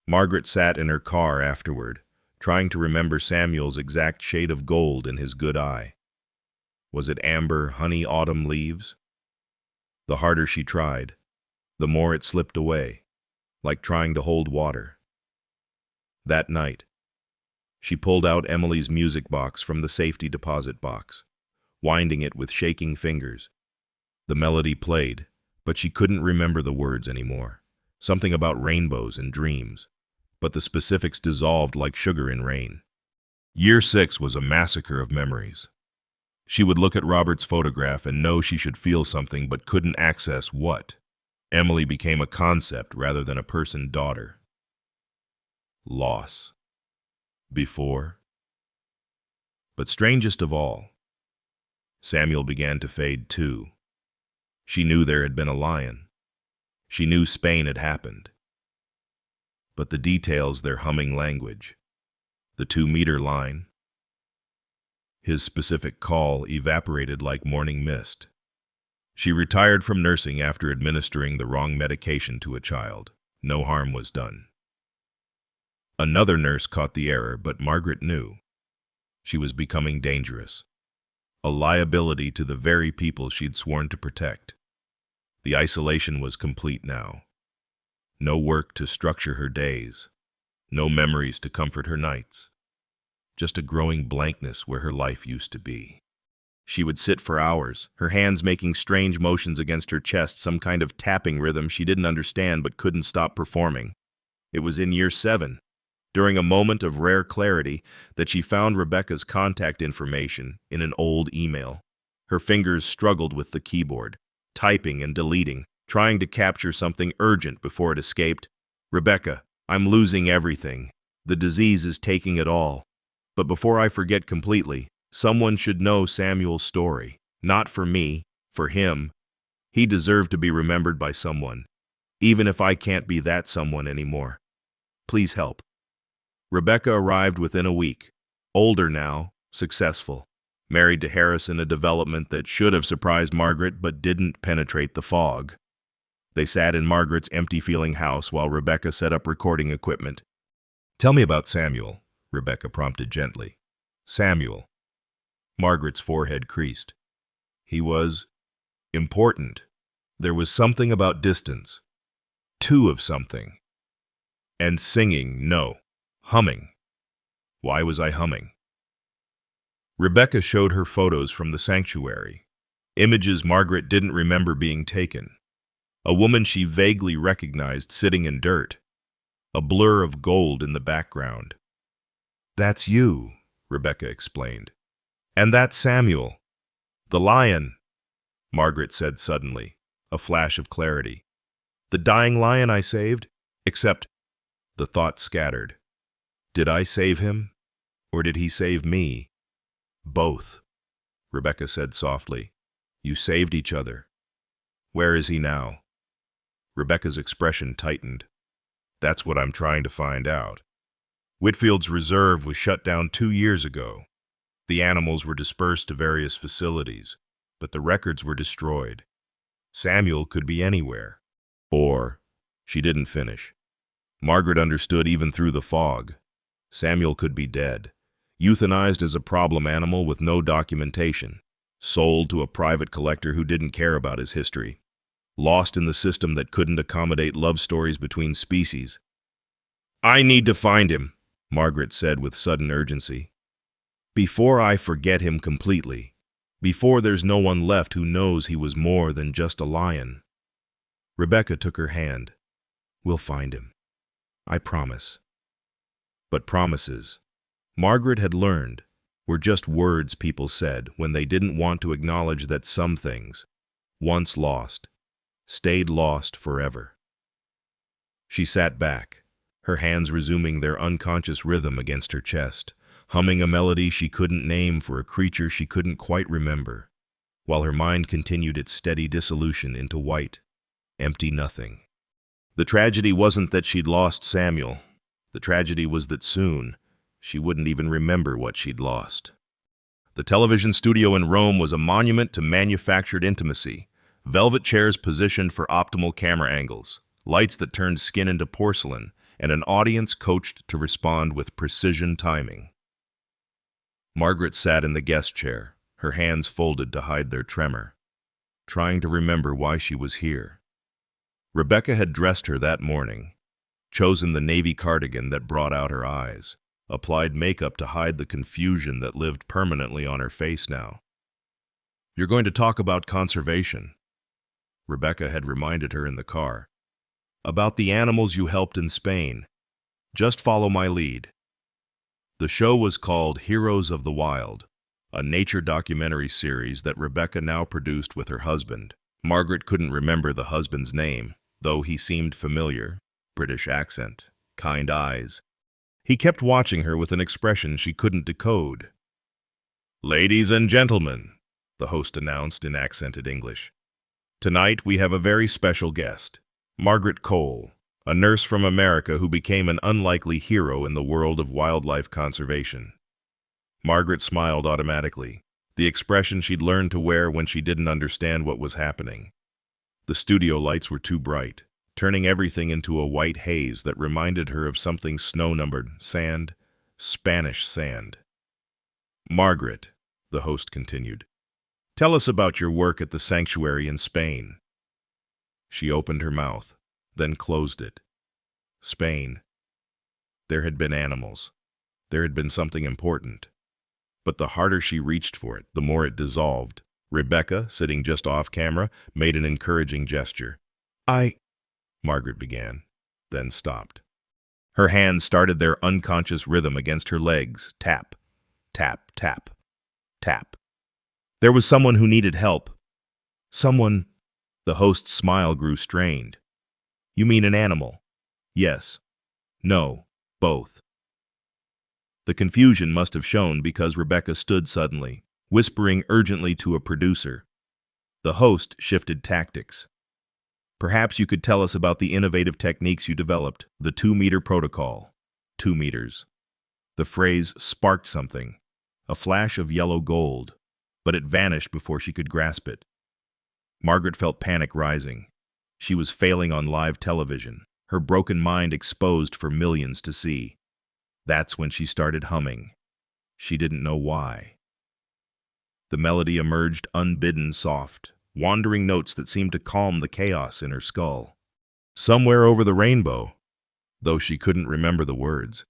Margaret sat in her car afterward, trying to remember Samuel's exact shade of gold in his good eye. Was it amber, honey autumn leaves? The harder she tried, the more it slipped away, like trying to hold water. That night, she pulled out Emily's music box from the safety deposit box, winding it with shaking fingers. The melody played, but she couldn't remember the words anymore. Something about rainbows and dreams, but the specifics dissolved like sugar in rain. Year 6 was a massacre of memories. She would look at Robert's photograph and know she should feel something but couldn't access what. Emily became a concept rather than a person-daughter. Loss. Before. But strangest of all, Samuel began to fade too. She knew there had been a lion. She knew Spain had happened. But the details, their humming language, the 2-meter line, his specific call evaporated like morning mist. She retired from nursing after administering the wrong medication to a child. No harm was done. Another nurse caught the error, but Margaret knew. She was becoming dangerous. A liability to the very people she'd sworn to protect. The isolation was complete now. No work to structure her days. No memories to comfort her nights. Just a growing blankness where her life used to be. She would sit for hours, her hands making strange motions against her chest, some kind of tapping rhythm she didn't understand but couldn't stop performing. It was in year 7, during a moment of rare clarity, that she found Rebecca's contact information in an old email. Her fingers struggled with the keyboard, typing and deleting, trying to capture something urgent before it escaped. Rebecca, I'm losing everything. The disease is taking it all. But before I forget completely, someone should know Samuel's story. Not for me, for him. He deserved to be remembered by someone, even if I can't be that someone anymore. Please help. Rebecca arrived within a week. Older now, successful. Married to Harrison, a development that should have surprised Margaret but didn't penetrate the fog. They sat in Margaret's empty-feeling house while Rebecca set up recording equipment. Tell me about Samuel, Rebecca prompted gently. Samuel. Margaret's forehead creased. He was important. There was something about distance. Two of something. And singing, no. Humming. Why was I humming? Rebecca showed her photos from the sanctuary. Images Margaret didn't remember being taken. A woman she vaguely recognized sitting in dirt. A blur of gold in the background. That's you, Rebecca explained. And that's Samuel. The lion, Margaret said suddenly, a flash of clarity. The dying lion I saved, except the thought scattered. Did I save him, or did he save me? Both, Rebecca said softly. You saved each other. Where is he now? Rebecca's expression tightened. That's what I'm trying to find out. Whitfield's reserve was shut down 2 years ago. The animals were dispersed to various facilities, but the records were destroyed. Samuel could be anywhere. Or, she didn't finish. Margaret understood even through the fog. Samuel could be dead, euthanized as a problem animal with no documentation, sold to a private collector who didn't care about his history, lost in the system that couldn't accommodate love stories between species. I need to find him, Margaret said with sudden urgency. Before I forget him completely, before there's no one left who knows he was more than just a lion. Rebecca took her hand. We'll find him. I promise. But promises, Margaret had learned, were just words people said when they didn't want to acknowledge that some things, once lost, stayed lost forever. She sat back, her hands resuming their unconscious rhythm against her chest, humming a melody she couldn't name for a creature she couldn't quite remember, while her mind continued its steady dissolution into white, empty nothing. The tragedy wasn't that she'd lost Samuel. The tragedy was that soon, she wouldn't even remember what she'd lost. The television studio in Rome was a monument to manufactured intimacy. Velvet chairs positioned for optimal camera angles, lights that turned skin into porcelain, and an audience coached to respond with precision timing. Margaret sat in the guest chair, her hands folded to hide their tremor, trying to remember why she was here. Rebecca had dressed her that morning, chosen the navy cardigan that brought out her eyes, applied makeup to hide the confusion that lived permanently on her face now. "You're going to talk about conservation," Rebecca had reminded her in the car. "About the animals you helped in Spain. Just follow my lead." The show was called Heroes of the Wild, a nature documentary series that Rebecca now produced with her husband. Margaret couldn't remember the husband's name, though he seemed familiar. British accent, kind eyes. He kept watching her with an expression she couldn't decode. "Ladies and gentlemen," the host announced in accented English, "tonight we have a very special guest, Margaret Cole, a nurse from America who became an unlikely hero in the world of wildlife conservation." Margaret smiled automatically, the expression she'd learned to wear when she didn't understand what was happening. The studio lights were too bright, turning everything into a white haze that reminded her of something snow-numbered, sand, Spanish sand. "Margaret," the host continued, "tell us about your work at the sanctuary in Spain." She opened her mouth, then closed it. Spain. There had been animals. There had been something important. But the harder she reached for it, the more it dissolved. Rebecca, sitting just off camera, made an encouraging gesture. Margaret began, then stopped. Her hands started their unconscious rhythm against her legs. Tap, tap, tap, tap. There was someone who needed help. Someone. The host's smile grew strained. "You mean an animal?" "Yes." "No. Both." The confusion must have shown because Rebecca stood suddenly, whispering urgently to a producer. The host shifted tactics. "Perhaps you could tell us about the innovative techniques you developed, the 2-meter protocol." 2 meters. The phrase sparked something, a flash of yellow gold, but it vanished before she could grasp it. Margaret felt panic rising. She was failing on live television, her broken mind exposed for millions to see. That's when she started humming. She didn't know why. The melody emerged unbidden, soft, wandering notes that seemed to calm the chaos in her skull. "Somewhere over the rainbow," though she couldn't remember the words.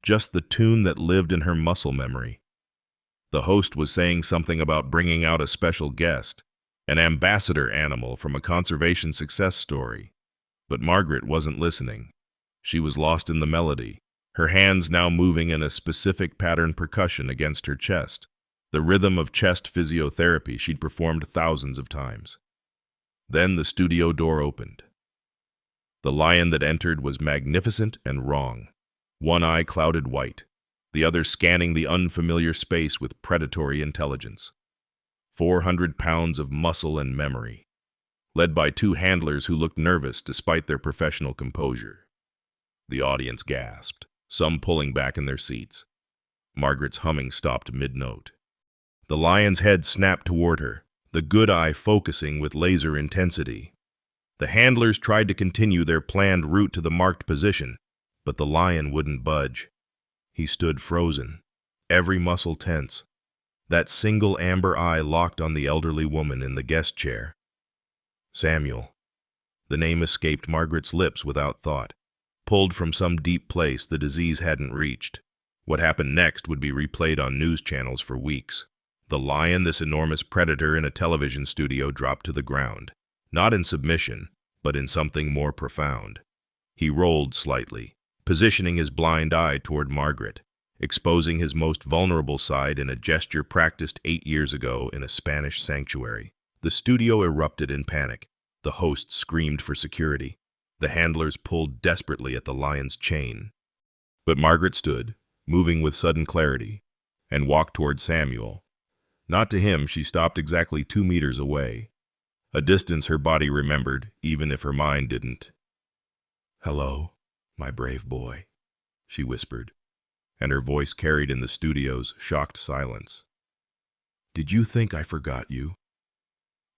Just the tune that lived in her muscle memory. The host was saying something about bringing out a special guest, an ambassador animal from a conservation success story. But Margaret wasn't listening. She was lost in the melody, her hands now moving in a specific pattern percussion against her chest, the rhythm of chest physiotherapy she'd performed thousands of times. Then the studio door opened. The lion that entered was magnificent and wrong, one eye clouded white, the other scanning the unfamiliar space with predatory intelligence. 400 pounds of muscle and memory, led by 2 handlers who looked nervous despite their professional composure. The audience gasped, some pulling back in their seats. Margaret's humming stopped mid-note. The lion's head snapped toward her, the good eye focusing with laser intensity. The handlers tried to continue their planned route to the marked position, but the lion wouldn't budge. He stood frozen, every muscle tense, that single amber eye locked on the elderly woman in the guest chair. Samuel. The name escaped Margaret's lips without thought, pulled from some deep place the disease hadn't reached. What happened next would be replayed on news channels for weeks. The lion, this enormous predator in a television studio, dropped to the ground, not in submission, but in something more profound. He rolled slightly, positioning his blind eye toward Margaret, exposing his most vulnerable side in a gesture practiced 8 years ago in a Spanish sanctuary. The studio erupted in panic. The host screamed for security. The handlers pulled desperately at the lion's chain. But Margaret stood, moving with sudden clarity, and walked toward Samuel. Not to him, she stopped exactly 2 meters away, a distance her body remembered, even if her mind didn't. "Hello, my brave boy," she whispered, and her voice carried in the studio's shocked silence. "Did you think I forgot you?"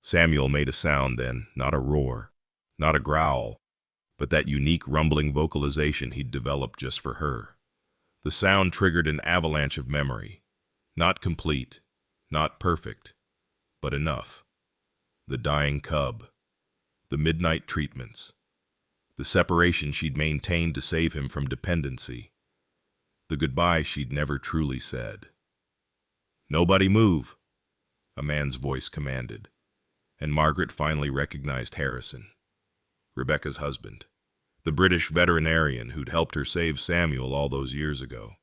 Samuel made a sound then, not a roar, not a growl, but that unique rumbling vocalization he'd developed just for her. The sound triggered an avalanche of memory. Not complete, not perfect, but enough. The dying cub, the midnight treatments, the separation she'd maintained to save him from dependency, the goodbye she'd never truly said. "Nobody move," a man's voice commanded, and Margaret finally recognized Harrison, Rebecca's husband, the British veterinarian who'd helped her save Samuel all those years ago.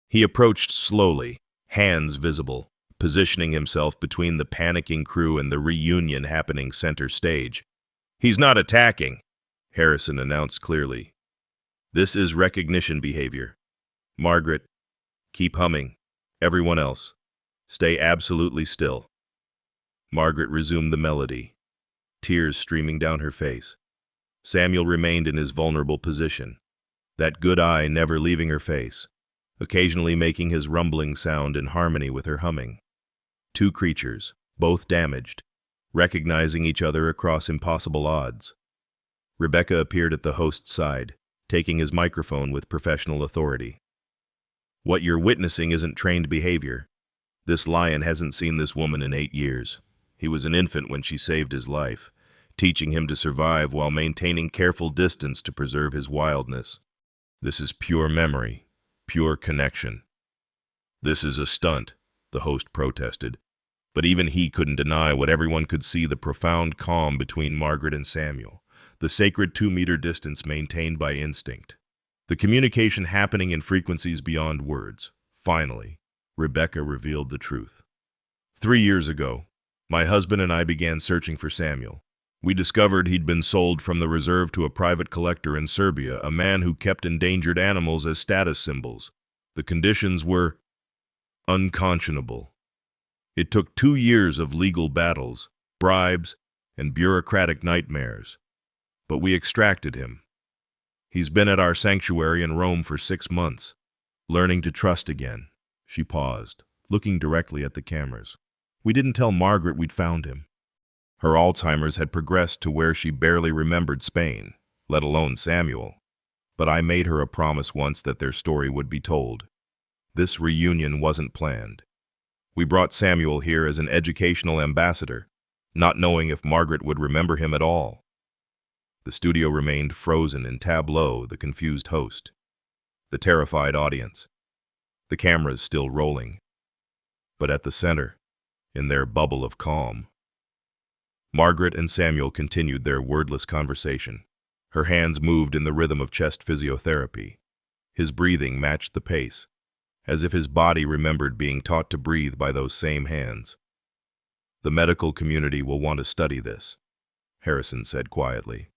He approached slowly, hands visible, positioning himself between the panicking crew and the reunion happening center stage. "He's not attacking," Harrison announced clearly. "This is recognition behavior. Margaret, keep humming. Everyone else, stay absolutely still." Margaret resumed the melody, tears streaming down her face. Samuel remained in his vulnerable position, that good eye never leaving her face, occasionally making his rumbling sound in harmony with her humming. Two creatures, both damaged, recognizing each other across impossible odds. Rebecca appeared at the host's side, taking his microphone with professional authority. "What you're witnessing isn't trained behavior. This lion hasn't seen this woman in 8 years. He was an infant when she saved his life, teaching him to survive while maintaining careful distance to preserve his wildness. This is pure memory, pure connection." "This is a stunt," the host protested, but even he couldn't deny what everyone could see: the profound calm between Margaret and Samuel, the sacred 2-meter distance maintained by instinct, the communication happening in frequencies beyond words. Finally, Rebecca revealed the truth. "3 years ago, my husband and I began searching for Samuel. We discovered he'd been sold from the reserve to a private collector in Serbia, a man who kept endangered animals as status symbols. The conditions were unconscionable. It took 2 years of legal battles, bribes, and bureaucratic nightmares. But we extracted him. He's been at our sanctuary in Rome for 6 months, learning to trust again." She paused, looking directly at the cameras. "We didn't tell Margaret we'd found him. Her Alzheimer's had progressed to where she barely remembered Spain, let alone Samuel. But I made her a promise once that their story would be told. This reunion wasn't planned. We brought Samuel here as an educational ambassador, not knowing if Margaret would remember him at all." The studio remained frozen in tableau, the confused host, the terrified audience, the cameras still rolling. But at the center, in their bubble of calm, Margaret and Samuel continued their wordless conversation. Her hands moved in the rhythm of chest physiotherapy. His breathing matched the pace, as if his body remembered being taught to breathe by those same hands. "The medical community will want to study this," Harrison said quietly.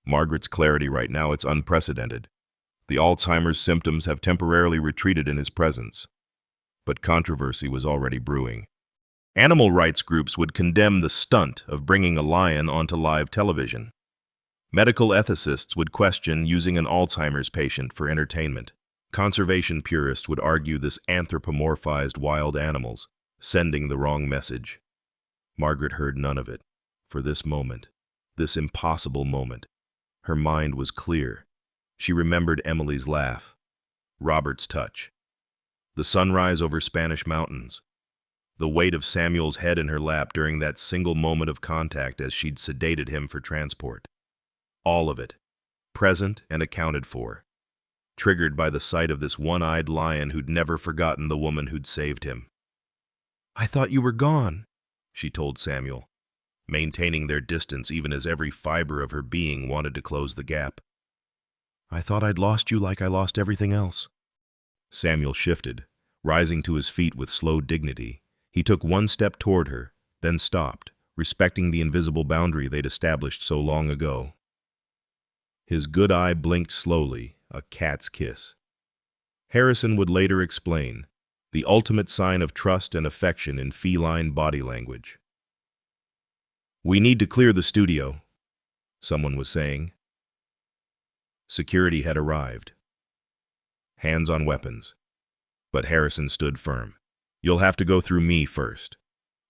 "Margaret's clarity right now, it's unprecedented. The Alzheimer's symptoms have temporarily retreated in his presence." But controversy was already brewing. Animal rights groups would condemn the stunt of bringing a lion onto live television. Medical ethicists would question using an Alzheimer's patient for entertainment. Conservation purists would argue this anthropomorphized wild animals, sending the wrong message. Margaret heard none of it. For this moment, this impossible moment, her mind was clear. She remembered Emily's laugh, Robert's touch, the sunrise over Spanish mountains, the weight of Samuel's head in her lap during that single moment of contact as she'd sedated him for transport. All of it, present and accounted for, triggered by the sight of this one-eyed lion who'd never forgotten the woman who'd saved him. "I thought you were gone," she told Samuel, maintaining their distance even as every fiber of her being wanted to close the gap. "I thought I'd lost you like I lost everything else." Samuel shifted, rising to his feet with slow dignity. He took one step toward her, then stopped, respecting the invisible boundary they'd established so long ago. His good eye blinked slowly, a cat's kiss. Harrison would later explain, the ultimate sign of trust and affection in feline body language. "We need to clear the studio," someone was saying. Security had arrived. hands on weapons. But Harrison stood firm. "You'll have to go through me first.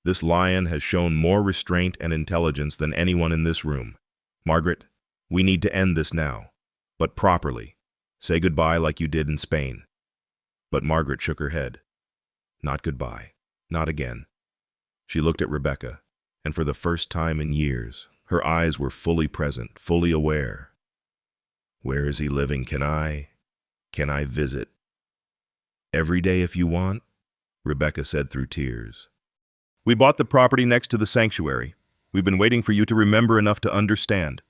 This lion has shown more restraint and intelligence than anyone in this room. Margaret, we need to end this now, but properly. Say goodbye like you did in Spain." But Margaret shook her head. "Not goodbye. Not again." She looked at Rebecca, and for the first time in years, her eyes were fully present, fully aware. "Where is he living? Can I visit?" "Every day if you want," Rebecca said through tears. "We bought the property next to the sanctuary. We've been waiting for you to remember enough to understand."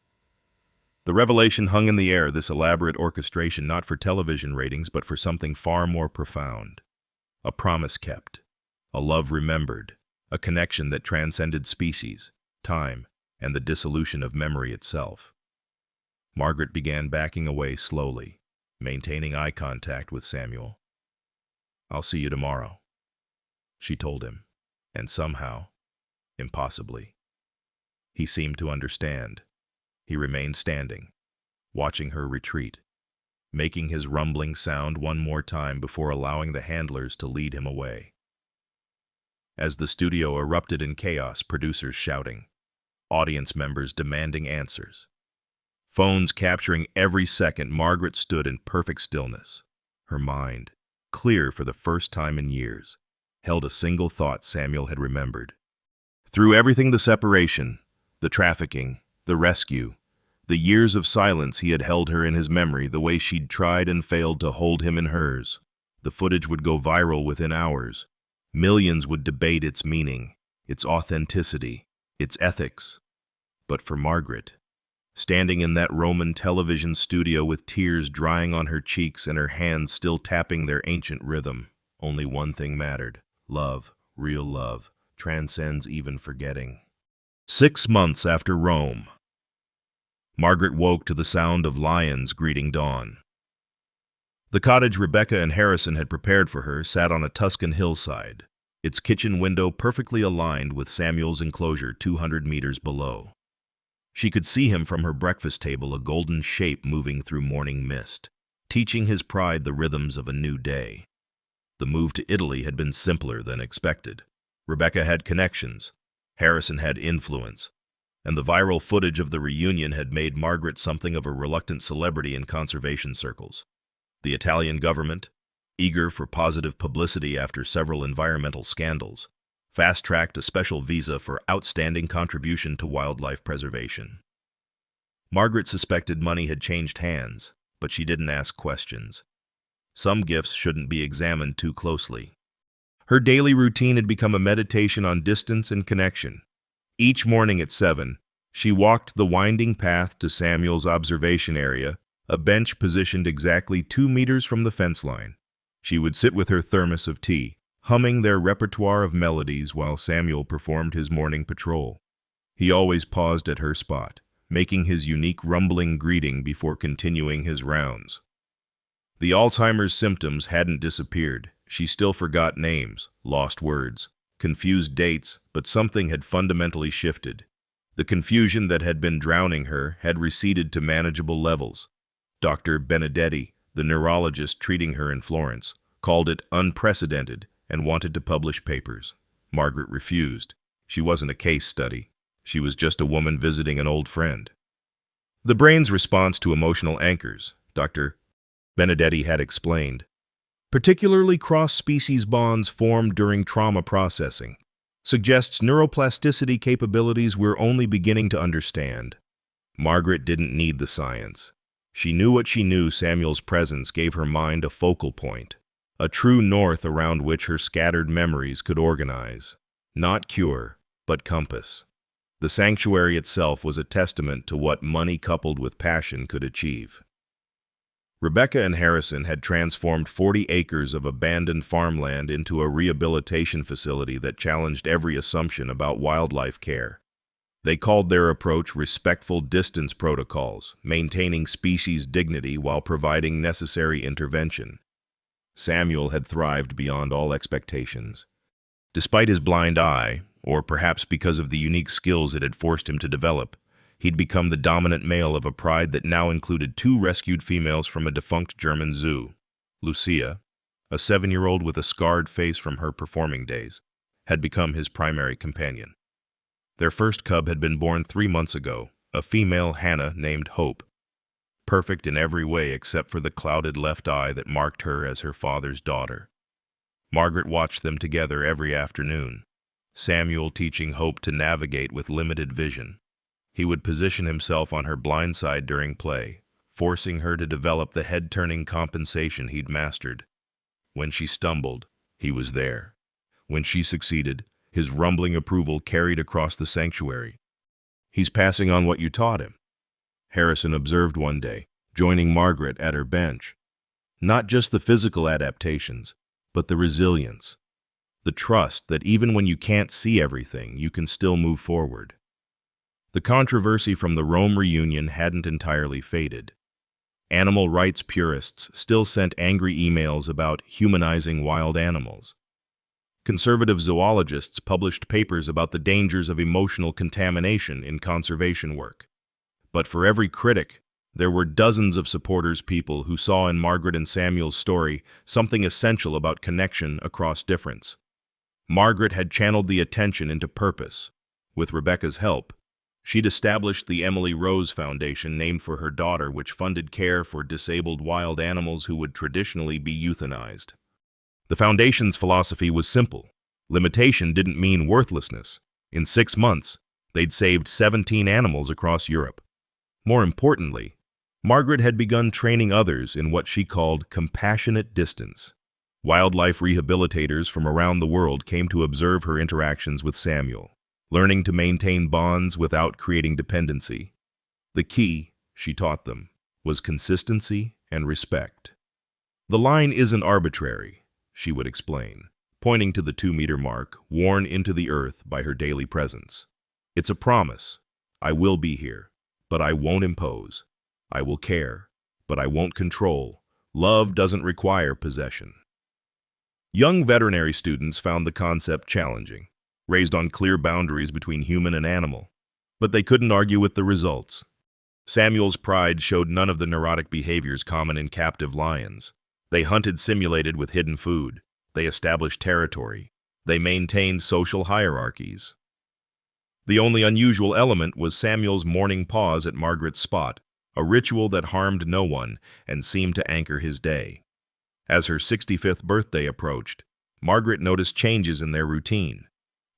The revelation hung in the air, this elaborate orchestration, not for television ratings, but for something far more profound. A promise kept, a love remembered, a connection that transcended species, time, and the dissolution of memory itself. Margaret began backing away slowly, maintaining eye contact with Samuel. "I'll see you tomorrow," she told him, and somehow, impossibly, he seemed to understand. He remained standing, watching her retreat, making his rumbling sound one more time before allowing the handlers to lead him away. As the studio erupted in chaos, producers shouting, audience members demanding answers, phones capturing every second, Margaret stood in perfect stillness. Her mind, clear for the first time in years, held a single thought Samuel had remembered. Through everything, the separation, the trafficking, the rescue, the years of silence, he had held her in his memory the way she'd tried and failed to hold him in hers. The footage would go viral within hours. Millions would debate its meaning, its authenticity, its ethics. But for Margaret, standing in that Roman television studio with tears drying on her cheeks and her hands still tapping their ancient rhythm, only one thing mattered. Love, real love, transcends even forgetting. 6 months after Rome, Margaret woke to the sound of lions greeting dawn. The cottage Rebecca and Harrison had prepared for her sat on a Tuscan hillside, its kitchen window perfectly aligned with Samuel's enclosure 200 meters below. She could see him from her breakfast table, a golden shape moving through morning mist, teaching his pride the rhythms of a new day. The move to Italy had been simpler than expected. Rebecca had connections, Harrison had influence, and the viral footage of the reunion had made Margaret something of a reluctant celebrity in conservation circles. The Italian government, eager for positive publicity after several environmental scandals, fast-tracked a special visa for outstanding contribution to wildlife preservation. Margaret suspected money had changed hands, but she didn't ask questions. Some gifts shouldn't be examined too closely. Her daily routine had become a meditation on distance and connection. Each morning at 7, she walked the winding path to Samuel's observation area, a bench positioned exactly 2 meters from the fence line. She would sit with her thermos of tea, humming their repertoire of melodies while Samuel performed his morning patrol. He always paused at her spot, making his unique rumbling greeting before continuing his rounds. The Alzheimer's symptoms hadn't disappeared. She still forgot names, lost words, confused dates, but something had fundamentally shifted. The confusion that had been drowning her had receded to manageable levels. Dr. Benedetti, the neurologist treating her in Florence, called it unprecedented and wanted to publish papers. Margaret refused. She wasn't a case study. She was just a woman visiting an old friend. The brain's response to emotional anchors, Dr. Benedetti had explained, particularly cross-species bonds formed during trauma processing, suggests neuroplasticity capabilities we're only beginning to understand. Margaret didn't need the science. She knew what she knew. Samuel's presence gave her mind a focal point, a true north around which her scattered memories could organize. Not cure, but compass. The sanctuary itself was a testament to what money coupled with passion could achieve. Rebecca and Harrison had transformed 40 acres of abandoned farmland into a rehabilitation facility that challenged every assumption about wildlife care. They called their approach respectful distance protocols, maintaining species dignity while providing necessary intervention. Samuel had thrived beyond all expectations. Despite his blind eye, or perhaps because of the unique skills it had forced him to develop, he'd become the dominant male of a pride that now included 2 rescued females from a defunct German zoo. Lucia, a 7-year-old with a scarred face from her performing days, had become his primary companion. Their first cub had been born 3 months ago, a female Hannah named Hope, perfect in every way except for the clouded left eye that marked her as her father's daughter. Margaret watched them together every afternoon, Samuel teaching Hope to navigate with limited vision. He would position himself on her blind side during play, forcing her to develop the head-turning compensation he'd mastered. When she stumbled, he was there. When she succeeded, his rumbling approval carried across the sanctuary. "He's passing on what you taught him," Harrison observed one day, joining Margaret at her bench. "Not just the physical adaptations, but the resilience, the trust that even when you can't see everything, you can still move forward." The controversy from the Rome reunion hadn't entirely faded. Animal rights purists still sent angry emails about humanizing wild animals. Conservative zoologists published papers about the dangers of emotional contamination in conservation work. But for every critic, there were dozens of people who saw in Margaret and Samuel's story something essential about connection across difference. Margaret had channeled the attention into purpose. With Rebecca's help, she'd established the Emily Rose Foundation named for her daughter, which funded care for disabled wild animals who would traditionally be euthanized. The foundation's philosophy was simple. Limitation didn't mean worthlessness. In 6 months, they'd saved 17 animals across Europe. More importantly, Margaret had begun training others in what she called compassionate distance. Wildlife rehabilitators from around the world came to observe her interactions with Samuel, learning to maintain bonds without creating dependency. The key, she taught them, was consistency and respect. "The line isn't arbitrary," she would explain, pointing to the 2-meter mark worn into the earth by her daily presence. "It's a promise. I will be here, but I won't impose. I will care, but I won't control. Love doesn't require possession." Young veterinary students found the concept challenging, raised on clear boundaries between human and animal, but they couldn't argue with the results. Samuel's pride showed none of the neurotic behaviors common in captive lions. They hunted simulated with hidden food. They established territory. They maintained social hierarchies. The only unusual element was Samuel's morning pause at Margaret's spot, a ritual that harmed no one and seemed to anchor his day. As her 65th birthday approached, Margaret noticed changes in their routine.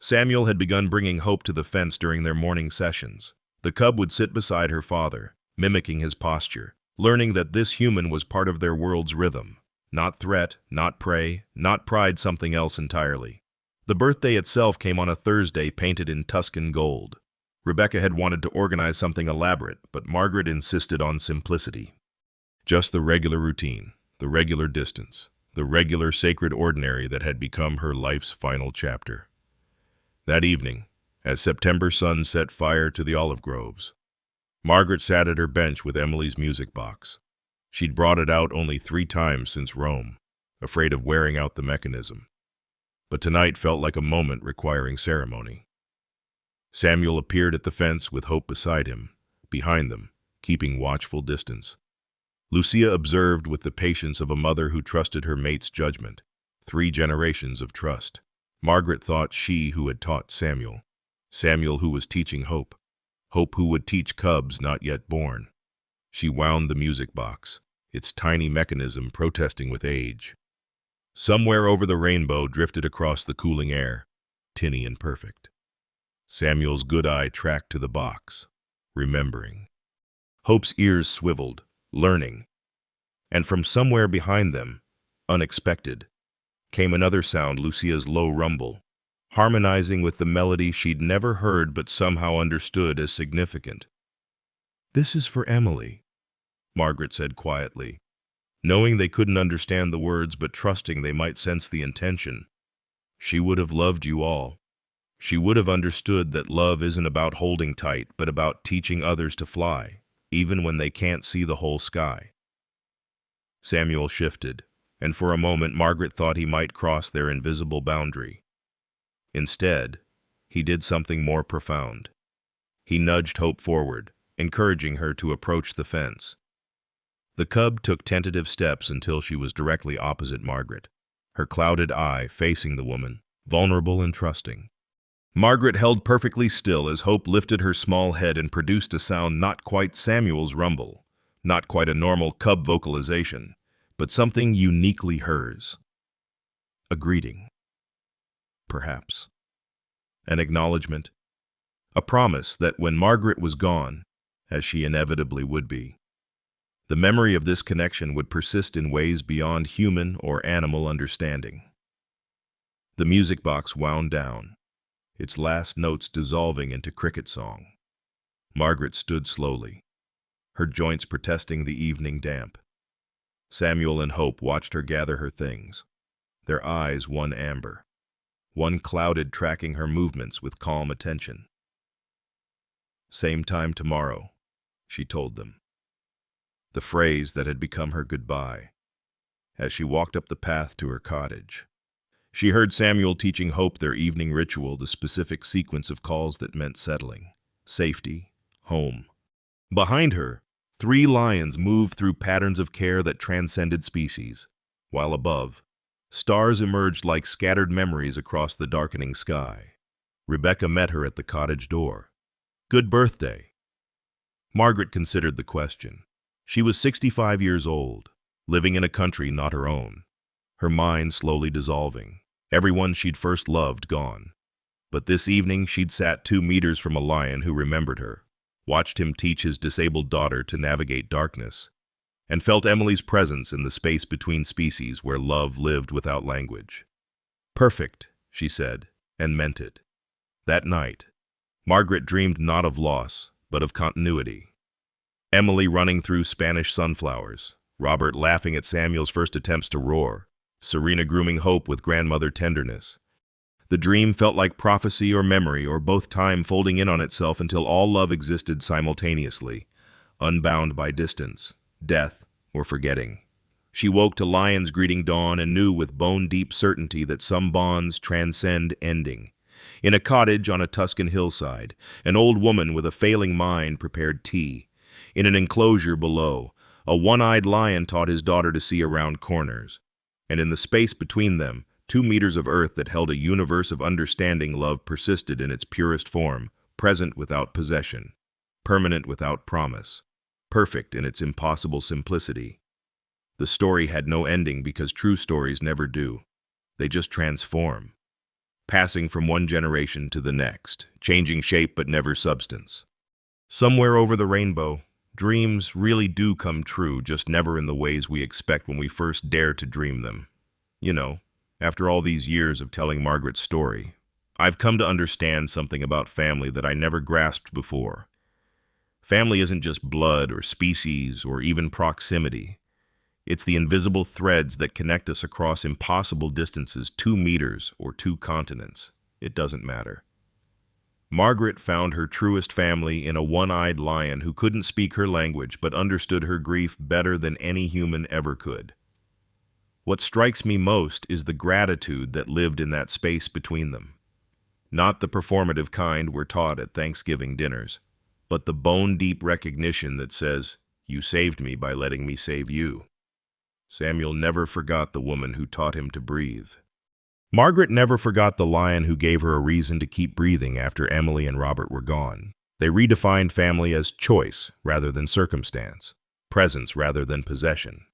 Samuel had begun bringing Hope to the fence during their morning sessions. The cub would sit beside her father, mimicking his posture, learning that this human was part of their world's rhythm. Not threat, not prey, not pride, something else entirely. The birthday itself came on a Thursday painted in Tuscan gold. Rebecca had wanted to organize something elaborate, but Margaret insisted on simplicity. Just the regular routine, the regular distance, the regular sacred ordinary that had become her life's final chapter. That evening, as September sun set fire to the olive groves, Margaret sat at her bench with Emily's music box. She'd brought it out only 3 times since Rome, afraid of wearing out the mechanism. But tonight felt like a moment requiring ceremony. Samuel appeared at the fence with Hope beside him, behind them, keeping watchful distance. Lucia observed with the patience of a mother who trusted her mate's judgment. 3 generations of trust. Margaret thought she who had taught Samuel. Samuel who was teaching Hope. Hope who would teach cubs not yet born. She wound the music box, its tiny mechanism protesting with age. Somewhere over the rainbow drifted across the cooling air, tinny and perfect. Samuel's good eye tracked to the box, remembering. Hope's ears swiveled, learning. And from somewhere behind them, unexpected, came another sound, Lucia's low rumble, harmonizing with the melody she'd never heard but somehow understood as significant. "This is for Emily," Margaret said quietly, knowing they couldn't understand the words but trusting they might sense the intention. "She would have loved you all. She would have understood that love isn't about holding tight, but about teaching others to fly, even when they can't see the whole sky." Samuel shifted, and for a moment Margaret thought he might cross their invisible boundary. Instead, he did something more profound. He nudged Hope forward, encouraging her to approach the fence. The cub took tentative steps until she was directly opposite Margaret, her clouded eye facing the woman, vulnerable and trusting. Margaret held perfectly still as Hope lifted her small head and produced a sound not quite Samuel's rumble, not quite a normal cub vocalization, but something uniquely hers. A greeting. Perhaps. An acknowledgement. A promise that when Margaret was gone, as she inevitably would be, the memory of this connection would persist in ways beyond human or animal understanding. The music box wound down, its last notes dissolving into cricket song. Margaret stood slowly, her joints protesting the evening damp. Samuel and Hope watched her gather her things, their eyes one amber, one clouded, tracking her movements with calm attention. "Same time tomorrow," she told them, the phrase that had become her goodbye. As she walked up the path to her cottage, she heard Samuel teaching Hope their evening ritual, the specific sequence of calls that meant settling, safety, home. Behind her, 3 lions moved through patterns of care that transcended species, while above, stars emerged like scattered memories across the darkening sky. Rebecca met her at the cottage door. "Good birthday." Margaret considered the question. She was 65 years old, living in a country not her own, her mind slowly dissolving, everyone she'd first loved gone. But this evening she'd sat 2 meters from a lion who remembered her, watched him teach his disabled daughter to navigate darkness, and felt Emily's presence in the space between species where love lived without language. "Perfect," she said, and meant it. That night, Margaret dreamed not of loss, but of continuity. Emily running through Spanish sunflowers, Robert laughing at Samuel's first attempts to roar, Serena grooming Hope with grandmother tenderness. The dream felt like prophecy or memory, or both, time folding in on itself until all love existed simultaneously, unbound by distance, death, or forgetting. She woke to lions greeting dawn and knew with bone-deep certainty that some bonds transcend ending. In a cottage on a Tuscan hillside, an old woman with a failing mind prepared tea. In an enclosure below, a one-eyed lion taught his daughter to see around corners. And in the space between them, 2 meters of earth that held a universe of understanding, love persisted in its purest form, present without possession, permanent without promise, perfect in its impossible simplicity. The story had no ending because true stories never do. They just transform, passing from one generation to the next, changing shape but never substance. Somewhere over the rainbow, dreams really do come true, just never in the ways we expect when we first dare to dream them. You know, after all these years of telling Margaret's story, I've come to understand something about family that I never grasped before. Family isn't just blood or species or even proximity. It's the invisible threads that connect us across impossible distances, 2 meters or 2 continents. It doesn't matter. Margaret found her truest family in a one-eyed lion who couldn't speak her language but understood her grief better than any human ever could. What strikes me most is the gratitude that lived in that space between them. Not the performative kind we're taught at Thanksgiving dinners, but the bone-deep recognition that says, "You saved me by letting me save you." Samuel never forgot the woman who taught him to breathe. Margaret never forgot the lion who gave her a reason to keep breathing after Emily and Robert were gone. They redefined family as choice rather than circumstance, presence rather than possession.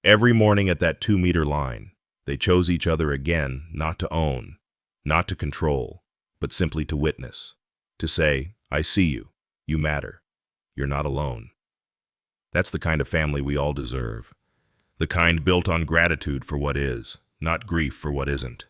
Every morning at that 2-meter line, they chose each other again, not to own, not to control, but simply to witness, to say, "I see you, you matter, you're not alone." That's the kind of family we all deserve, the kind built on gratitude for what is, not grief for what isn't.